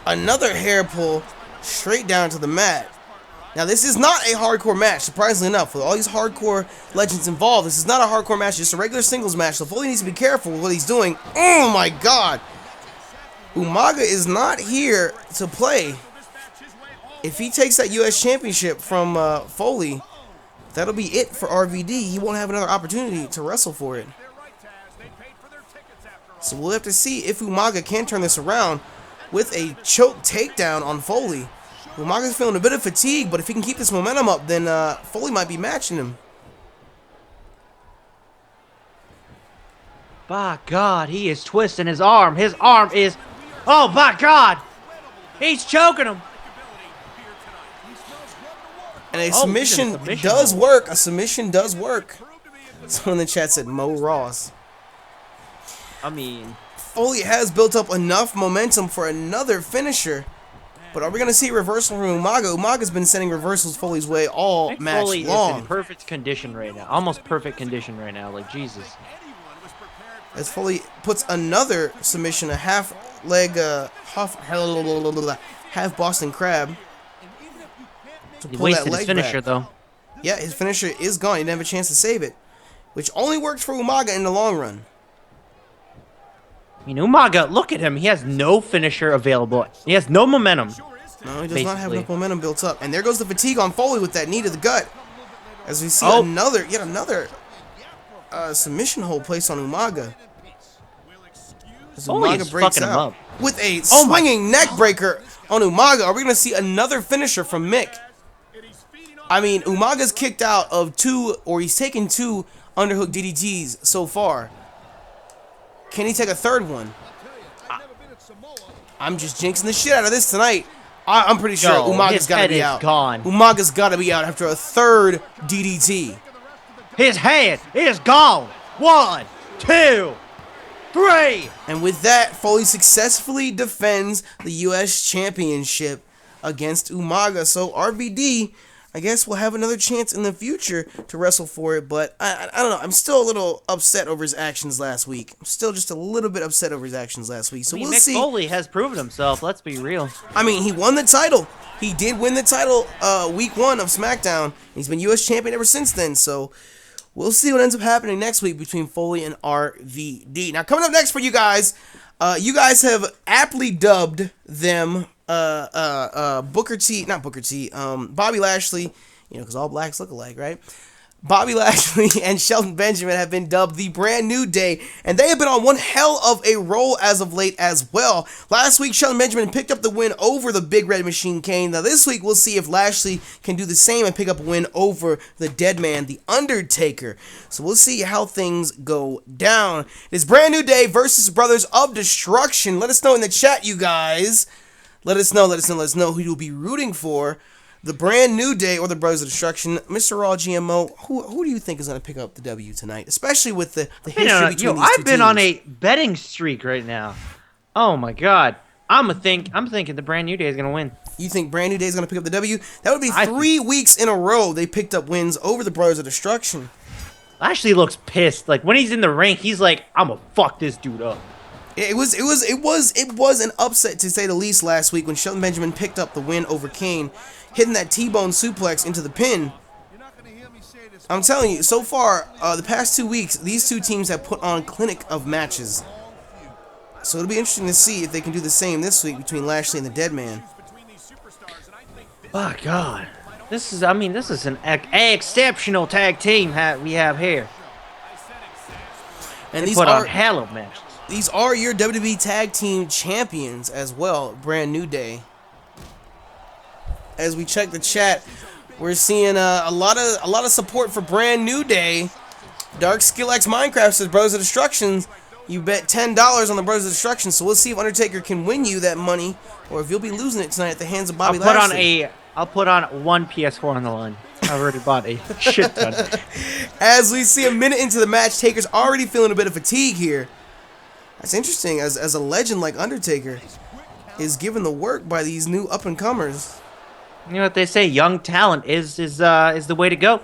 another hair pull straight down to the mat. Now this is not a hardcore match, surprisingly enough. With all these hardcore legends involved, this is not a hardcore match, just a regular singles match. So Foley needs to be careful with what he's doing. Oh my God! Umaga is not here to play. If he takes that U.S. Championship from Foley, that'll be it for RVD. He won't have another opportunity to wrestle for it. So we'll have to see if Umaga can turn this around with a choke takedown on Foley. Umaga's feeling a bit of fatigue, but if he can keep this momentum up, then Foley might be matching him. By God, he is twisting his arm. His arm is... Oh, by God! He's choking him. And a Oh, submission he's in a submission does hold. work. A submission does work. Someone in the chat said Mo Ross. I mean... Foley has built up enough momentum for another finisher. But are we going to see a reversal from Umaga? Umaga's been sending reversals Foley's way all Mick match Foley is long. in perfect condition right now. Almost perfect condition right now. Like, Jesus. As Foley puts another submission, a half Boston Crab. To He pull wasted that his leg finisher, back. though. Yeah, his finisher is gone. He didn't have a chance to save it. Which only worked for Umaga in the long run. I mean, Umaga, look at him. He has no finisher available. He has no momentum. No, he does not have Basically. enough momentum built up. And there goes the fatigue on Foley with that knee to the gut. As we see yet another submission hold placed on Umaga. As Foley Umaga is breaks fucking him out up. with a swinging neck breaker on Umaga. Are we going to see another finisher from Mick? I mean, Umaga's kicked out of he's taken 2 underhook DDTs so far. Can he take a third one? I'm just jinxing the shit out of this tonight. I'm pretty sure Umaga's got to be out. Gone. Umaga's got to be out after a third DDT. His head is gone. 1, 2, 3. And with that, Foley successfully defends the U.S. Championship against Umaga. So RVD, I guess we'll have another chance in the future to wrestle for it, but I don't know. I'm still a little upset over his actions last week. I'm still just a little bit upset over his actions last week. So we'll Mick see. Foley has proven himself. Let's be real. I mean, he won the title. He did win the title week 1 of SmackDown. He's been U.S. champion ever since then. So we'll see what ends up happening next week between Foley and RVD. Now, coming up next for you guys have aptly dubbed them Bobby Lashley, because all blacks look alike, right? Bobby Lashley and Shelton Benjamin have been dubbed the Brand New Day, and they have been on one hell of a roll as of late as well. Last week, Shelton Benjamin picked up the win over the Big Red Machine Kane. Now this week, we'll see if Lashley can do the same and pick up a win over the Dead Man, the Undertaker. So we'll see how things go down. It's Brand New Day versus Brothers of Destruction. Let us know in the chat, you guys. Let us know who you'll be rooting for. The Brand New Day or the Brothers of Destruction. Mr. Raw GMO, who do you think is going to pick up the W tonight? Especially with the history between these two I've been teams. on a betting streak right now. Oh my God. I'm thinking the Brand New Day is going to win. You think Brand New Day is going to pick up the W? That would be 3 weeks in a row they picked up wins over the Brothers of Destruction. Lashley looks pissed. Like when he's in the ring, he's like, "I'm gonna fuck this dude up." It was an upset to say the least last week when Shelton Benjamin picked up the win over Kane, hitting that T-bone suplex into the pin. I'm telling you, so far, the past 2 weeks, these two teams have put on clinic of matches. So it'll be interesting to see if they can do the same this week between Lashley and the Dead Man. Oh God, this is an exceptional tag team we have here. And They these put on are hell of matches. these are your WWE Tag Team Champions as well, Brand New Day. As we check the chat, we're seeing a lot of support for Brand New Day. Dark Skill X Minecraft says, "Brothers of Destruction, you bet $10 on the Brothers of Destruction, so we'll see if Undertaker can win you that money, or if you'll be losing it tonight at the hands of Bobby Lashley." I'll put on one PS4 on the line. I've already bought a shit ton. As we see a minute into the match, Taker's already feeling a bit of fatigue here. That's interesting, as a legend like Undertaker is given the work by these new up-and-comers. You know what they say? Young talent is the way to go.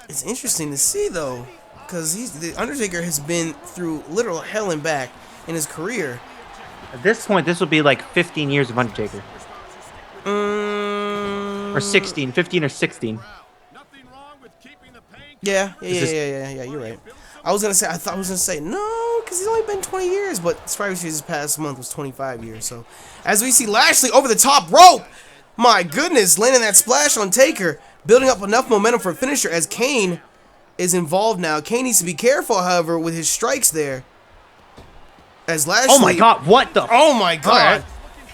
It's interesting to see though, because the Undertaker has been through literal hell and back in his career. At this point, this will be like 15 years of Undertaker. Or 16, 15 or 16. Yeah, you're right. I was gonna say no, because he's only been 20 years, but Survivor Series this past month was 25 years. So, as we see Lashley over the top rope, my goodness, landing that splash on Taker, building up enough momentum for a finisher as Kane is involved now. Kane needs to be careful, however, with his strikes there. As Lashley, Oh my God! What the? Oh my God!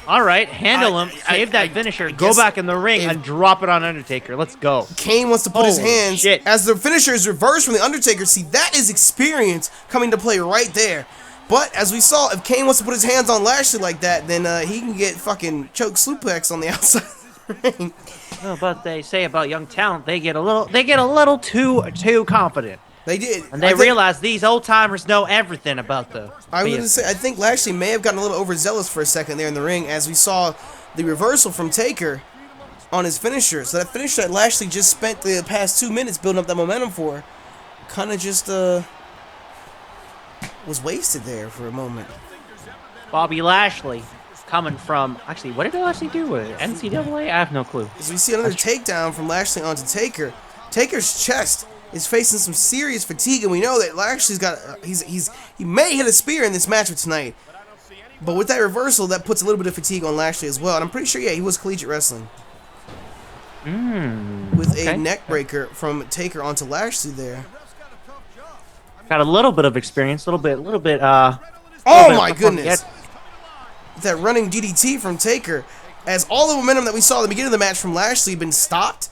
All right, handle him. Save that finisher. Go back in the ring and drop it on Undertaker. Let's go. Kane wants to put his Holy hands shit. as the finisher is reversed from the Undertaker. See, that is experience coming to play right there. But as we saw, if Kane wants to put his hands on Lashley like that, then he can get fucking choke suplex on the outside of the ring. Well, but they say about young talent, they get a little too confident. They did, And they realize these old timers know everything about the. I was gonna say, I think Lashley may have gotten a little overzealous for a second there in the ring as we saw the reversal from Taker on his finisher. So that finisher that Lashley just spent the past 2 minutes building up that momentum for, kind of just was wasted there for a moment. Bobby Lashley coming from actually, what did Lashley do with it? NCAA? I have no clue. As we see another takedown from Lashley onto Taker, Taker's chest is facing some serious fatigue, and we know that Lashley's got he may hit a spear in this match tonight, but with that reversal, that puts a little bit of fatigue on Lashley as well. And I'm pretty sure, yeah, he was collegiate wrestling with a neck breaker from Taker onto Lashley there. Got a little bit of experience, little bit. Oh my goodness! That running DDT from Taker, as all the momentum that we saw at the beginning of the match from Lashley been stopped.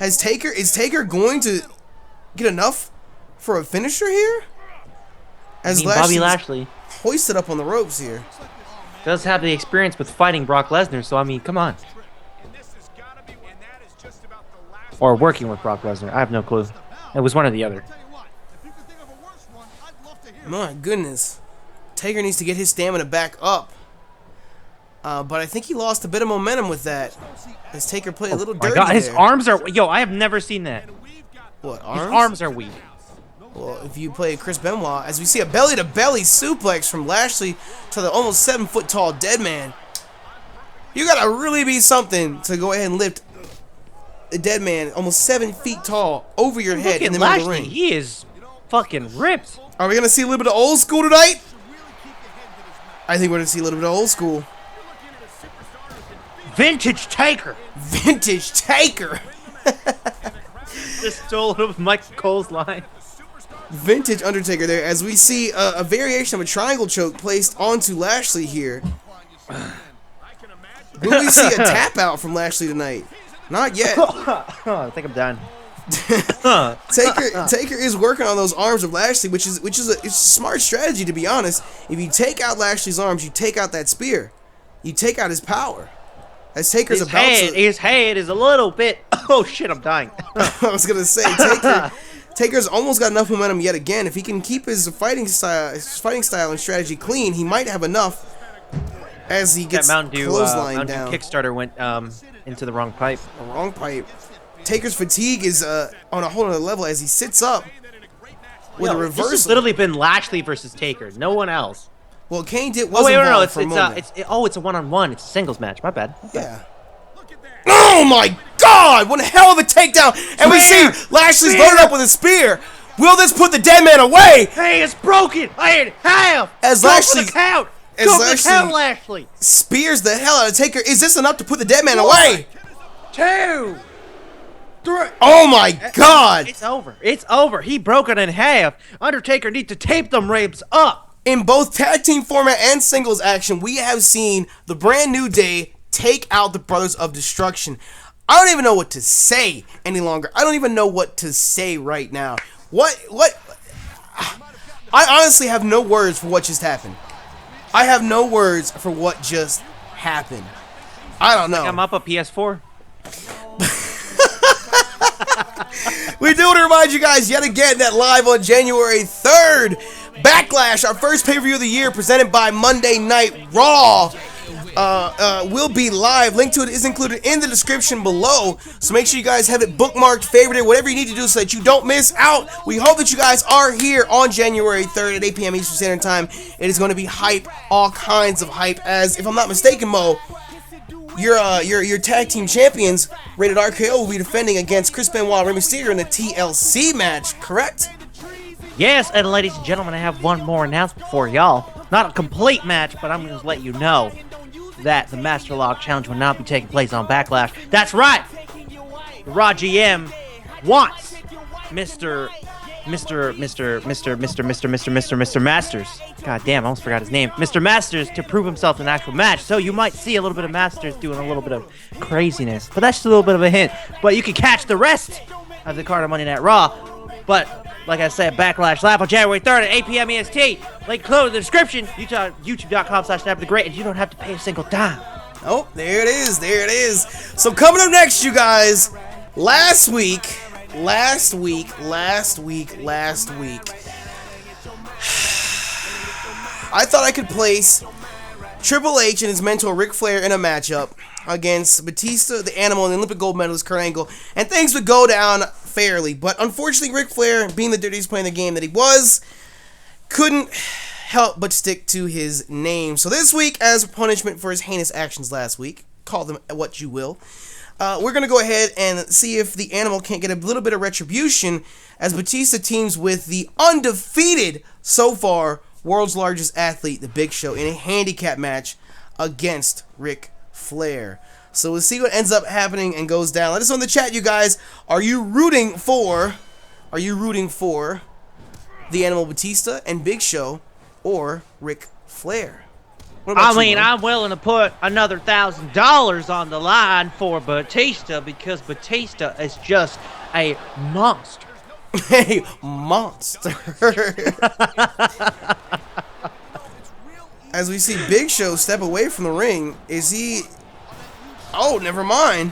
Is Taker going to get enough for a finisher here? As Bobby Lashley hoisted up on the ropes here. does have the experience with fighting Brock Lesnar, so I mean, come on. Or working with Brock Lesnar. I have no clue. It was one or the other. My goodness. Taker needs to get his stamina back up. But I think he lost a bit of momentum with that. As Taker played a little dirty his there. arms are... Yo, I have never seen that. What, arms? His arms are weak. Well, if you play Chris Benoit, as we see a belly-to-belly suplex from Lashley to the almost 7-foot-tall Dead Man. You gotta really be something to go ahead and lift a Dead Man almost 7 feet tall over your head in the middle of the ring. He is fucking ripped. Are we gonna see a little bit of old school tonight? I think we're gonna see a little bit of old school. Vintage Taker. Vintage Taker. Just stole it of Mike Cole's line. Vintage Undertaker there, as we see a variation of a triangle choke placed onto Lashley here. Will we see a tap out from Lashley tonight? Not yet. I think I'm done. Taker is working on those arms of Lashley, which is it's a smart strategy, to be honest. If you take out Lashley's arms, you take out that spear. You take out his power. As Taker's his head is a little bit... Oh shit, I'm dying. I was gonna say, Taker's almost got enough momentum yet again. If he can keep his fighting style and strategy clean, he might have enough as he gets Mountain Dew clothesline down. Kickstarter went into the wrong pipe. The wrong pipe. Taker's fatigue is on a whole other level as he sits up with a reversal. This has literally been Lashley versus Taker. No one else. Well, Kane did. Oh, wait, no, it's a one-on-one. It's a singles match. My bad. Okay. Yeah. Oh my God! What a hell of a takedown! And we see Lashley's loaded up with a spear. Will this put the dead man away? Hey, it's broken. I hit half. As Go Lashley, for the count. as Go for the Lashley count, Lashley. spears the hell out of Taker. Is this enough to put the dead man away? 2, 3. Oh my God! It's over. It's over. He broke it in half. Undertaker needs to tape them ribs up. In both tag team format and singles action, we have seen the Brand New Day take out the Brothers of Destruction. I don't even know what to say any longer. I don't even know what to say right now. What? I honestly have no words for what just happened. I have no words for what just happened. I don't know. I'm up a PS4. We do want to remind you guys yet again that live on January 3rd, Backlash, our first pay-per-view of the year, presented by Monday Night Raw, will be live. Link to it is included in the description below. So make sure you guys have it bookmarked, favorited, whatever you need to do so that you don't miss out. We hope that you guys are here on January 3rd at 8 p.m. Eastern Standard Time. It is going to be hype, all kinds of hype, as, if I'm not mistaken, Mo, your tag team champions, Rated RKO, will be defending against Chris Benoit and Rey Mysterio in the TLC match, correct? Yes, and ladies and gentlemen, I have one more announcement for y'all. Not a complete match, but I'm going to let you know that the Master Lock Challenge will not be taking place on Backlash. That's right! The Raw GM wants Mr. Masters. God damn, I almost forgot his name. Mr. Masters to prove himself in an actual match. So you might see a little bit of Masters doing a little bit of craziness. But that's just a little bit of a hint. But you can catch the rest of the card on Monday Night Raw. But, like I said, Backlash live on January 3rd at 8 p.m. EST. Link below in the description. YouTube.com/SnapTheGreat. And you don't have to pay a single dime. Oh, there it is. There it is. So coming up next, you guys, last week, I thought I could place Triple H and his mentor Ric Flair in a matchup against Batista, the Animal, and the Olympic gold medalist Kurt Angle, and things would go down fairly. But unfortunately, Ric Flair, being the dirtiest player in the game that he was, couldn't help but stick to his name. So this week, as punishment for his heinous actions last week, call them what you will, we're going to go ahead and see if the Animal can't get a little bit of retribution as Batista teams with the undefeated, so far, world's largest athlete, the Big Show, in a handicap match against Ric Flair. So we'll see what ends up happening and goes down. Let us know in the chat, you guys. Are you rooting for the Animal Batista and Big Show or Ric Flair? I mean, I'm willing to put another $1,000 on the line for Batista because Batista is just a monster. A monster. As we see Big Show step away from the ring, is he... Oh, never mind.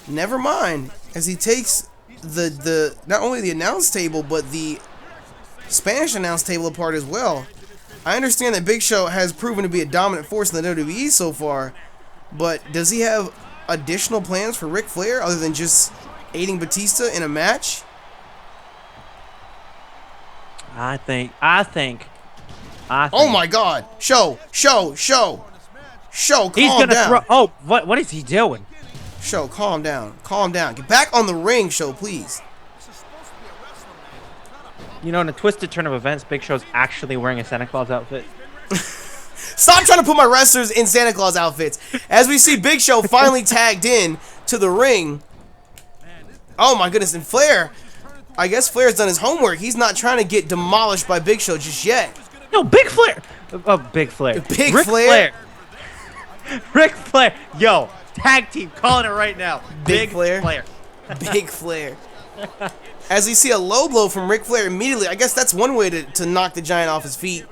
Never mind. As he takes the not only the announce table, but the Spanish announce table apart as well. I understand that Big Show has proven to be a dominant force in the WWE so far, but does he have additional plans for Ric Flair other than just aiding Batista in a match? I think. Oh my God! Show, calm down. Oh, what is he doing? Show, calm down. Get back on the ring, Show, please. You know, in a twisted turn of events, Big Show's actually wearing a Santa Claus outfit. Stop trying to put my wrestlers in Santa Claus outfits. As we see Big Show finally tagged in to the ring. Oh my goodness, and Flair. I guess Flair's done his homework. He's not trying to get demolished by Big Show just yet. No, Big Flair. Oh, Big Flair. Ric Flair. Ric Flair. Yo, tag team, calling it right now. Big Flair. Big Flair. As we see a low blow from Ric Flair immediately. I guess that's one way to knock the Giant off his feet.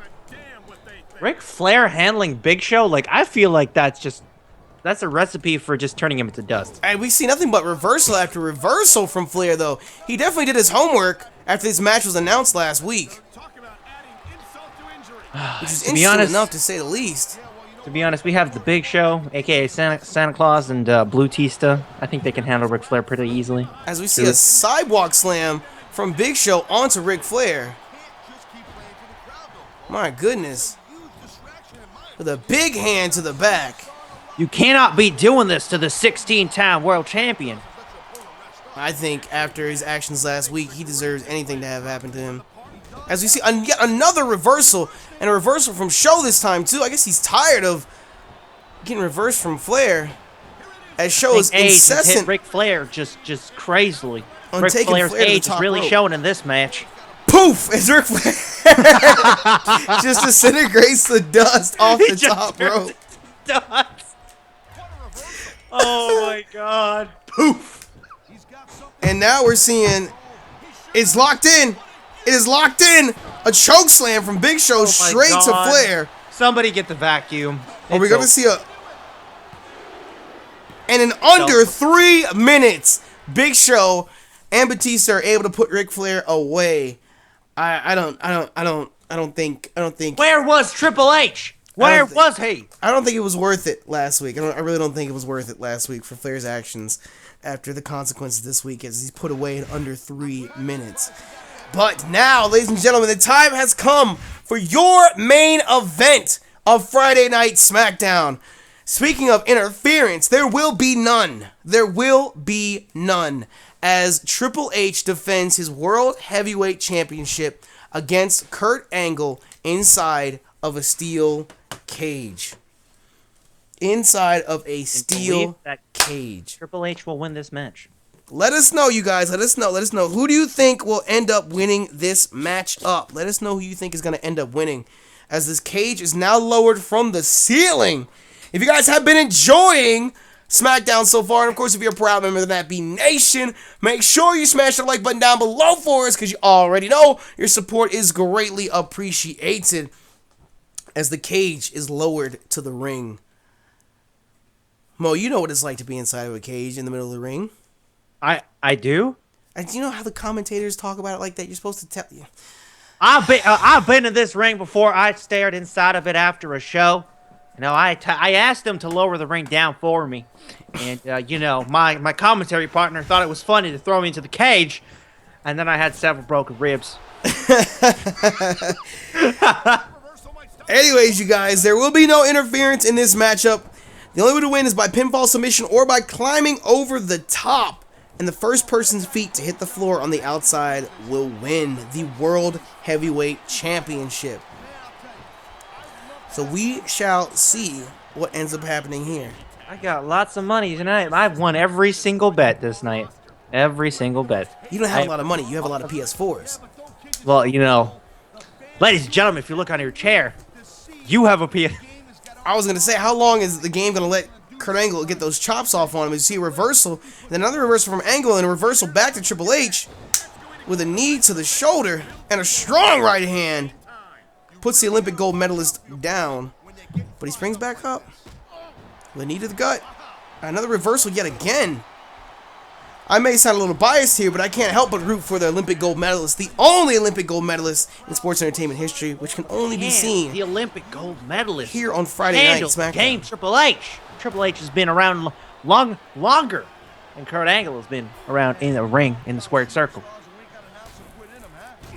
Ric Flair handling Big Show, like, I feel like that's a recipe for just turning him into dust. And we see nothing but reversal after reversal from Flair, though. He definitely did his homework after this match was announced last week. Which is interesting enough, to say the least. To be honest, we have the Big Show, aka Santa Claus, and Blue Tista. I think they can handle Ric Flair pretty easily. As we see a sidewalk slam from Big Show onto Ric Flair. My goodness. With a big hand to the back. You cannot be doing this to the 16-time world champion. I think after his actions last week, he deserves anything to have happened to him. As we see yet another reversal, and a reversal from Show this time too. I guess he's tired of getting reversed from Flair. As Show is incessant. Hit Ric Flair just crazily. On Ric taking Flair's Flair to the age is top really rope. showing in this match. Poof! As Ric Flair just disintegrates the dust off the top rope. Dust. Oh my God! Poof! And now we're seeing it's locked in. It is locked in. A choke slam from Big Show straight to Flair. Somebody get the vacuum. Are we going to see a... And in under 3 minutes, Big Show and Batista are able to put Ric Flair away. I don't think. Where was Triple H? Where was he? I don't think it was worth it last week. I really don't think it was worth it last week for Flair's actions after the consequences this week as he's put away in under 3 minutes. But now, ladies and gentlemen, the time has come for your main event of Friday Night SmackDown. Speaking of interference, there will be none. There will be none as Triple H defends his World Heavyweight Championship against Kurt Angle inside of a steel cage. Inside of a steel cage. Triple H will win this match. Let us know, you guys. Let us know. Let us know. Who do you think will end up winning this match up? Let us know who you think is going to end up winning as this cage is now lowered from the ceiling. If you guys have been enjoying SmackDown so far, and of course, if you're a proud member of the Nappy Nation, make sure you smash the like button down below for us because you already know your support is greatly appreciated as the cage is lowered to the ring. Mo, you know what it's like to be inside of a cage in the middle of the ring. I do. And do you know how the commentators talk about it like that? You're supposed to tell you. I've been in this ring before. I stared inside of it after a show. You know, I asked them to lower the ring down for me, and you know, my commentary partner thought it was funny to throw me into the cage, and then I had several broken ribs. Anyways, you guys, there will be no interference in this matchup. The only way to win is by pinfall submission or by climbing over the top. And the first person's feet to hit the floor on the outside will win the World Heavyweight Championship. So we shall see what ends up happening here. I got lots of money tonight. I've won every single bet this night. Every single bet. You don't have a lot of money. You have a lot of PS4s. Well, you know, ladies and gentlemen, if you look on your chair, you have a PS. I was going to say, how long is the game going to let Kurt Angle get those chops off on him? You see a reversal, then another reversal from Angle, and a reversal back to Triple H with a knee to the shoulder and a strong right hand. Puts the Olympic gold medalist down, but he springs back up with a knee to the gut. Another reversal yet again. I may sound a little biased here, but I can't help but root for the Olympic gold medalist, the only Olympic gold medalist in sports entertainment history, which can only be seen the Olympic gold medalist here on Friday Night SmackDown. Game Triple H. Triple H has been around longer than Kurt Angle has been around in the ring in the squared circle.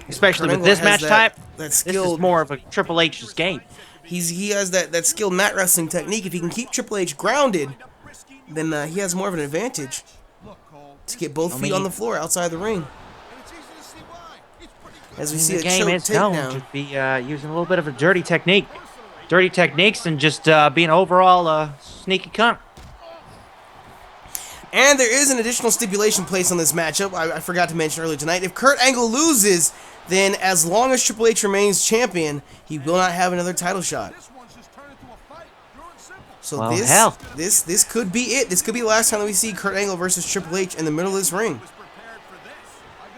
Especially with this match type, this is more of a Triple H's game. He has that skilled mat wrestling technique. If he can keep Triple H grounded, then he has more of an advantage to get both feet on the floor outside the ring. As we see the game is known to be using a little bit of a dirty techniques and just being overall a sneaky cunt. And there is an additional stipulation placed on this matchup. I forgot to mention earlier tonight. If Kurt Angle loses, then as long as Triple H remains champion, he will not have another title shot. So well, this could be it. This could be the last time that we see Kurt Angle versus Triple H in the middle of this ring.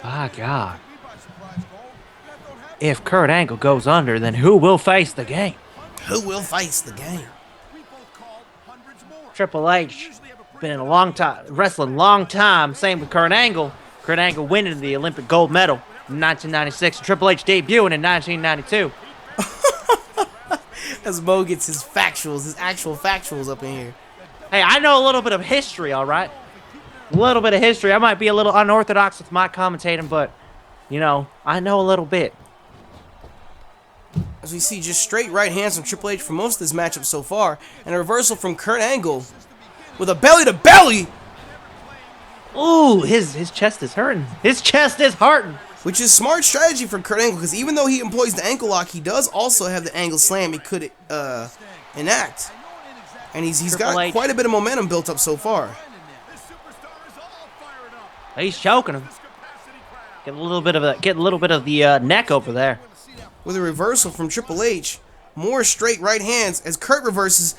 My God. If Kurt Angle goes under, then who will face the game? Who will face the game? Triple H been in a long time, wrestling long time. Same with Kurt Angle. Kurt Angle winning the Olympic gold medal in 1996. Triple H debuting in 1992. As Mo gets his factuals, his actual factuals up in here. Hey, I know a little bit of history, all right? A little bit of history. I might be a little unorthodox with my commentating, but, you know, I know a little bit. As we see just straight right hands from Triple H for most of this matchup so far, and a reversal from Kurt Angle with a belly-to-belly. Ooh, his chest is hurting. His chest is hurting. Which is smart strategy for Kurt Angle, because even though he employs the ankle lock, he does also have the angle slam he could enact. And he's got quite a bit of momentum built up so far. He's choking him. Getting a little bit of the neck over there. With a reversal from Triple H, more straight right hands as Kurt reverses,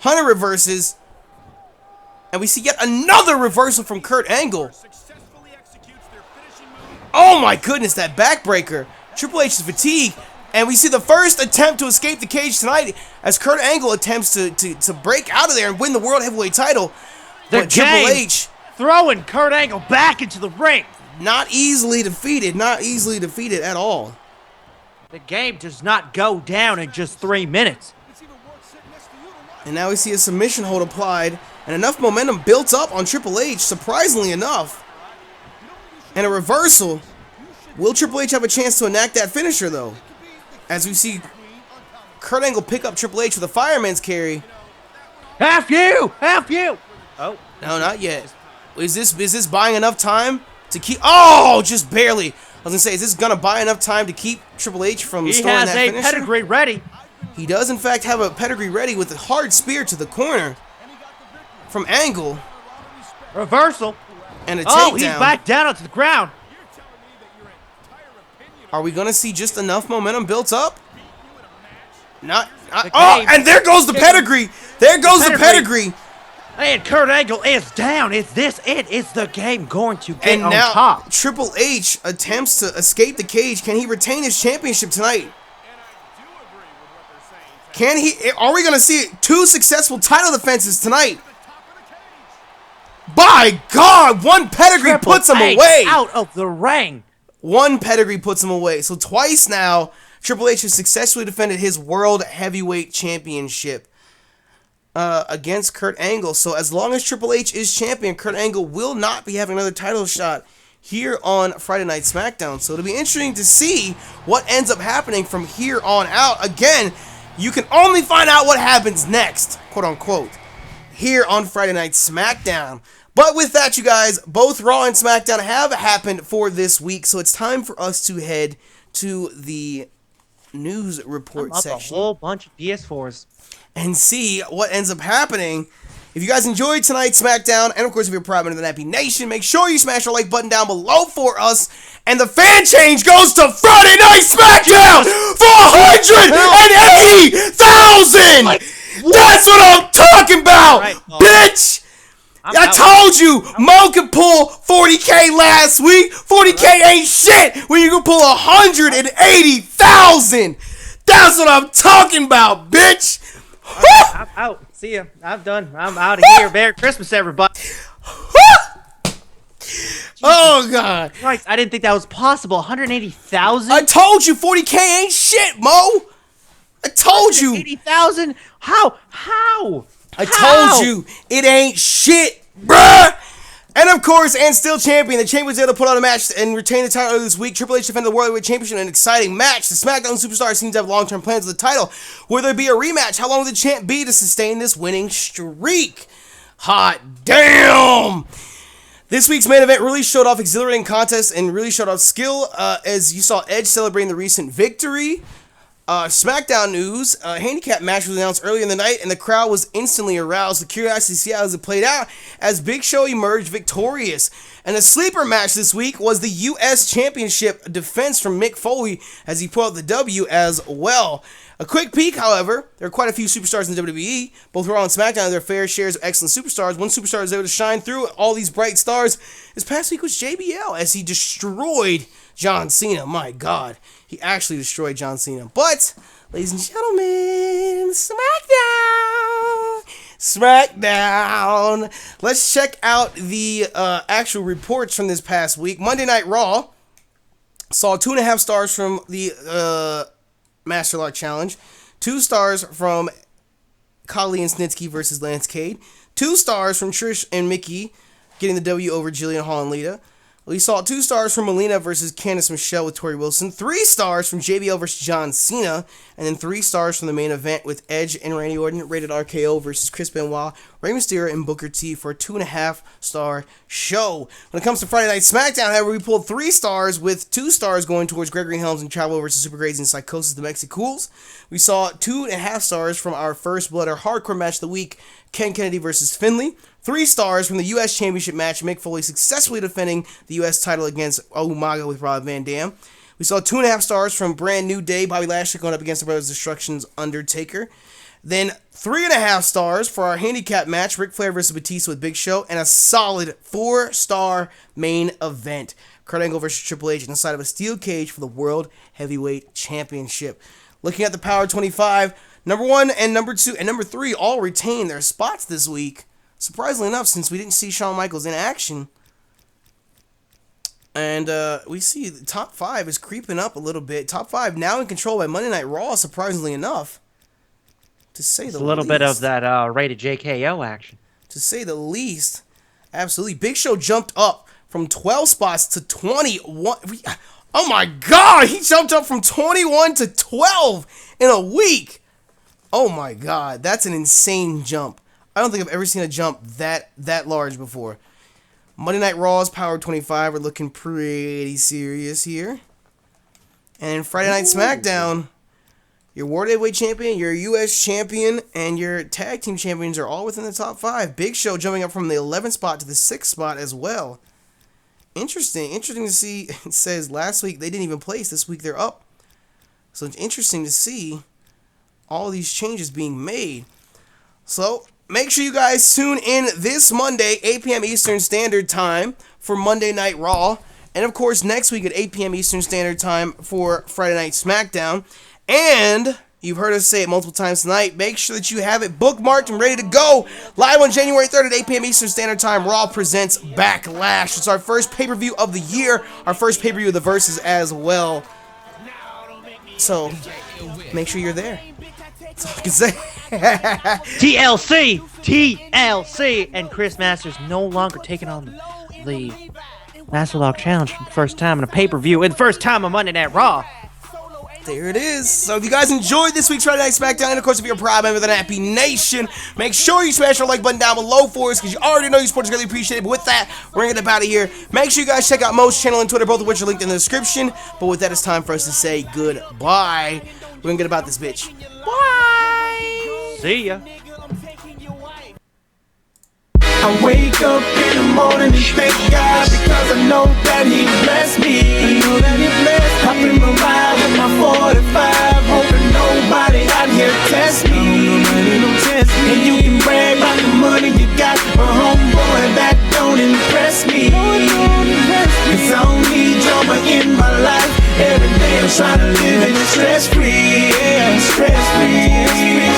Hunter reverses, and we see yet another reversal from Kurt Angle. Oh my goodness, that backbreaker. Triple H is fatigued, and we see the first attempt to escape the cage tonight as Kurt Angle attempts to break out of there and win the World Heavyweight title. But Triple H throwing Kurt Angle back into the ring. Not easily defeated at all. The game does not go down in just 3 minutes. And now we see a submission hold applied and enough momentum built up on Triple H, surprisingly enough. And a reversal. Will Triple H have a chance to enact that finisher, though? As we see Kurt Angle pick up Triple H with a fireman's carry. Half you! Half you! Oh. No, not yet. Is this buying enough time to keep... Oh, just barely. I was going to say, is this going to buy enough time to keep Triple H from storing that finisher? He has a pedigree ready. He does, in fact, have a pedigree ready with a hard spear to the corner from Angle. Reversal. And a takedown. Oh, he's back down onto the ground. Are we going to see just enough momentum built up? Not oh, and there goes the pedigree. There goes the pedigree. And Kurt Angle is down. Is this it? Is the game going to get on now, top? Triple H attempts to escape the cage. Can he retain his championship tonight? Can he? Are we going to see 2 successful title defenses tonight? By God, one pedigree puts him away. Out of the ring. One pedigree puts him away. So twice now, Triple H has successfully defended his World Heavyweight Championship against Kurt Angle. So as long as Triple H is champion, Kurt Angle will not be having another title shot here on Friday Night SmackDown. So it'll be interesting to see what ends up happening from here on out. Again, you can only find out what happens next, quote unquote, here on Friday Night SmackDown. But with that, you guys, both Raw and SmackDown have happened for this week, so it's time for us to head to the news report section. A whole bunch of PS4s. And see what ends up happening. If you guys enjoyed tonight's SmackDown, and of course if you're a proud member of the Nappy Nation, make sure you smash our like button down below for us. And the fan change goes to Friday Night SmackDown for 180,000! That's what I'm talking about, bitch! I told you, Mo could pull 40K last week. 40K ain't shit when you can pull 180,000. That's what I'm talking about, bitch. Right, I'm out. See ya. I'm done. I'm out of here. Merry Christmas, everybody. Oh, God. Christ, I didn't think that was possible. 180,000? I told you 40K ain't shit, Mo. I told you. 180,000? How? I told you it ain't shit, bruh. And of course, and still champion, the champion was able to put on a match and retain the title this week. Triple H defended the World Heavyweight Championship in an exciting match. The SmackDown superstar seems to have long-term plans with the title. Will there be a rematch? How long will the champ be to sustain this winning streak? Hot damn! This week's main event really showed off exhilarating contests and really showed off skill as you saw Edge celebrating the recent victory. SmackDown news, Handicap match was announced earlier in the night and the crowd was instantly aroused. The curiosity to see how it played out as Big Show emerged victorious. And a sleeper match this week was the U.S. Championship defense from Mick Foley as he pulled out the W as well. A quick peek, however, there are quite a few superstars in WWE. Both Raw and SmackDown have their fair shares of excellent superstars. One superstar is able to shine through all these bright stars this past week was JBL as he destroyed John Cena. My God, he actually destroyed John Cena. But, ladies and gentlemen, SmackDown. Let's check out the actual reports from this past week. Monday Night Raw saw 2.5 stars from the Master Lock Challenge, 2 stars from Kali and Snitsky versus Lance Cade. 2 stars from Trish and Mickey getting the W over Jillian Hall and Lita. We saw 2 stars from Melina versus Candice Michelle with Tori Wilson. 3 stars from JBL versus John Cena. And then 3 stars from the main event with Edge and Randy Orton. Rated RKO versus Chris Benoit, Rey Mysterio, and Booker T for a 2.5-star show. When it comes to Friday Night SmackDown, however, we pulled 3 stars with 2 stars going towards Gregory Helms and Chavo versus Super Crazy and Psychosis the Mexicools. We saw 2.5 stars from our First Blood or Hardcore match of the week, Ken Kennedy versus Finlay. 3 stars from the U.S. Championship match, Mick Foley successfully defending the U.S. title against Umaga with Rob Van Dam. We saw 2.5 stars from Brand New Day, Bobby Lashley going up against the Brothers Destruction's Undertaker. Then 3.5 stars for our handicap match, Ric Flair versus Batista with Big Show, and a solid 4-star main event, Kurt Angle versus Triple H inside of a steel cage for the World Heavyweight Championship. Looking at the Power 25, number 1 and number 2 and number 3 all retain their spots this week. Surprisingly enough, since we didn't see Shawn Michaels in action. And we see the top 5 is creeping up a little bit. Top 5 now in control by Monday Night Raw, surprisingly enough. To say the least. A little bit of that rated JKO action. To say the least. Absolutely. Big Show jumped up from 12 spots to 21. Oh my God! He jumped up from 21 to 12 in a week. Oh my God. That's an insane jump. I don't think I've ever seen a jump that large before. Monday Night Raw's Power 25 are looking pretty serious here. And Friday Night SmackDown, your World Heavyweight Champion, your U.S. Champion, and your Tag Team Champions are all within the top 5. Big Show jumping up from the 11th spot to the 6th spot as well. Interesting to see. It says last week they didn't even place. This week they're up. So it's interesting to see all these changes being made. So make sure you guys tune in this Monday, 8 p.m. Eastern Standard Time for Monday Night Raw. And, of course, next week at 8 p.m. Eastern Standard Time for Friday Night SmackDown. And you've heard us say it multiple times tonight. Make sure that you have it bookmarked and ready to go. Live on January 3rd at 8 p.m. Eastern Standard Time, Raw presents Backlash. It's our first pay-per-view of the year. Our first pay-per-view of the Versus as well. So, make sure you're there. That's all I can say. TLC, and Chris Masters no longer taking on the Master Lock Challenge for the first time in a pay-per-view and the first time on Monday Night Raw. There it is. So if you guys enjoyed this week's Friday Night SmackDown, and of course if you're a proud member of the Nappy Nation, make sure you smash our like button down below for us, because you already know your support is greatly appreciated. But with that, we're going to get up out of here. Make sure you guys check out Mo's channel and Twitter, both of which are linked in the description. But with that, it's time for us to say goodbye. We're going to get about this bitch. Bye! See ya. I wake up in the morning and thank God, because I know that He blessed me. Hop in my ride with my 45, hoping nobody out here test me. And you can brag about the money you got, but homeboy, that don't impress me. Cause I don't need drama in my life. Every day I'm trying to live it stress-free, yeah, stress-free,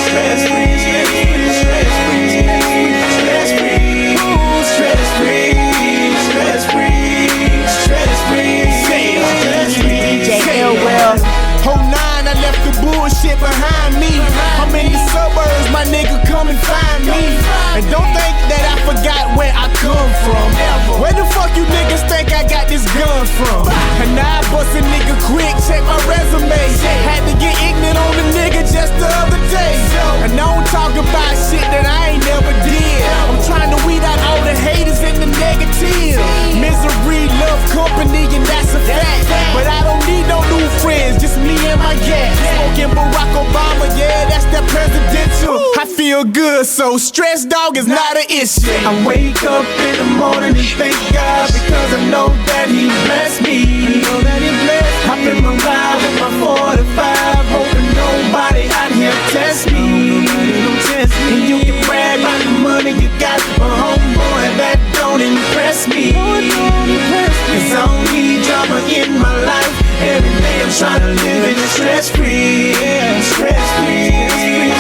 stress-free, stress-free, stress-free, stress-free, stress-free, stress-free, stress-free, DJ L-Well. Whole 9, I left the bullshit behind me. I'm in the suburbs, my nigga, come and find me. And don't think that I forgot where I come from. Where the fuck you niggas think I got this gun from? And now I bust a nigga quick, check my resume. Had to get ignorant on the nigga just the other day. And I don't talk about shit that I ain't never did. I'm trying to weed out all the haters and the negative. Misery, love company, and that's a fact. But I don't need no new friends, just me and my gas. Smoking Barack Obama, yeah, that's that presidential. I feel good, so stress, dog, is not an issue. I wake up in the morning and thank God, because I know that He blessed me. Hop in my ride with my 45, hoping nobody out here test me. And you can brag about the money you got, but homeboy, that don't impress me. Cause I don't need drama in my life. Every day I'm trying to live it stress-free, yeah, stress-free,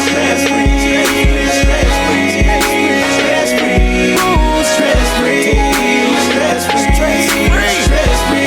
stress-free, stress-free, stress-free, stress-free, stress-free, stress-free, stress-free.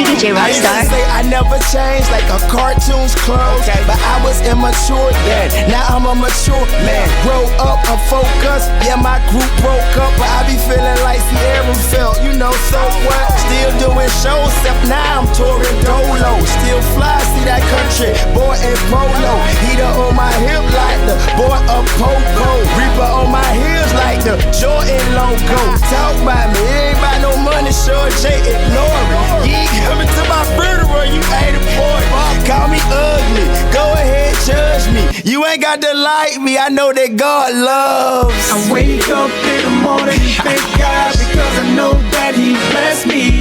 DJ Rockstar. I never change like a cartoon's clothes. But I was immature then, now I'm a mature man. Grow up, I'm focused, yeah, my group broke up, but I be feeling like Sierra felt, you know, so what? Still doing shows, except now I'm touring Dolo. Still fly, see that country boy in polo. Heater on my hip like the boy of Pogo. Reaper on my heels like the Jordan logo. Talk about me, ain't about no money, sure J ignore it. You ain't coming to my funeral, you ain't important. Call me ugly, go ahead, judge me. You ain't got to like me, I know that God loves. I wake up in the morning and thank God because I know that He blessed me.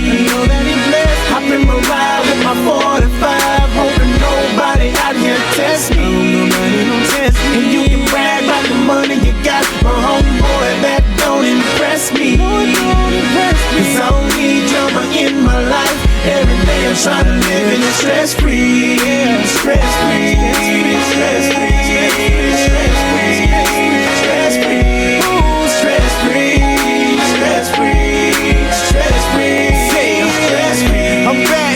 Hop in my ride with my 45, hoping nobody out here test me. And you can brag about the money you got, my homeboy, that don't impress me. Cause I don't need drama in my life. Every day I'm trying to live in it stress-free. Stress-free, stress-free, stress-free, stress-free, stress-free, stress-free, stress-free, stress-free. I'm back,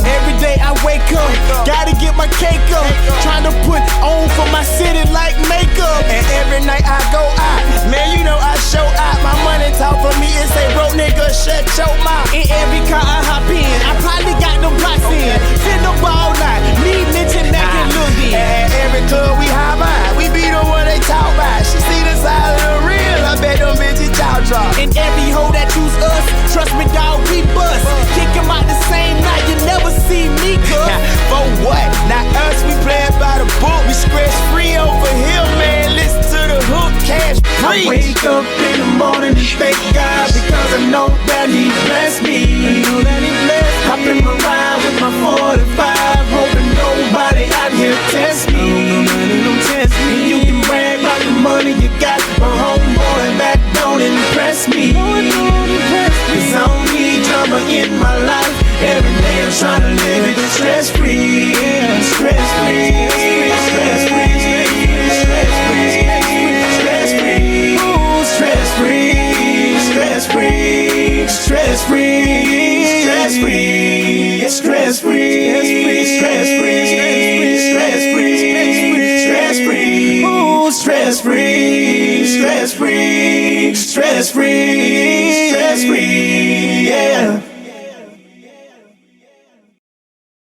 every day I wake up, gotta get my cake up, trying to put on for my city like makeup. And every night I go out, man, you know I show out. My money talk for me and say, bro, nigga, shut your mouth. In every car I hop in, I probably got them blocks in. Send the ball out, me, Mitch, and Mac and Lil D. And every club we hop by, we be the one they talk about. She see the side of the real, I bet them bitches jaw drop. And every hoe that choose us, trust me, dawg, we bust. Kick 'em out the same night, you never see me cook. For what? Not us, we play by the book. We stress free over here, man. Listen to the hook, cash I free. wake up in the morning and thank God because I know that He blessed me. Hop in my ride with my 45, hoping nobody out here test me. And you can brag about the money you got, my homeboy, that don't impress me. Cause I don't need drama in my life. Every day I'm trying to live it stress-free. Stress-free, stress-free, stress-free, stress-free, stress-free, stress-free, stress-free, stress-free, stress-free, stress-free, stress-free, stress-free, stress-free, stress-free, stress-free, yeah.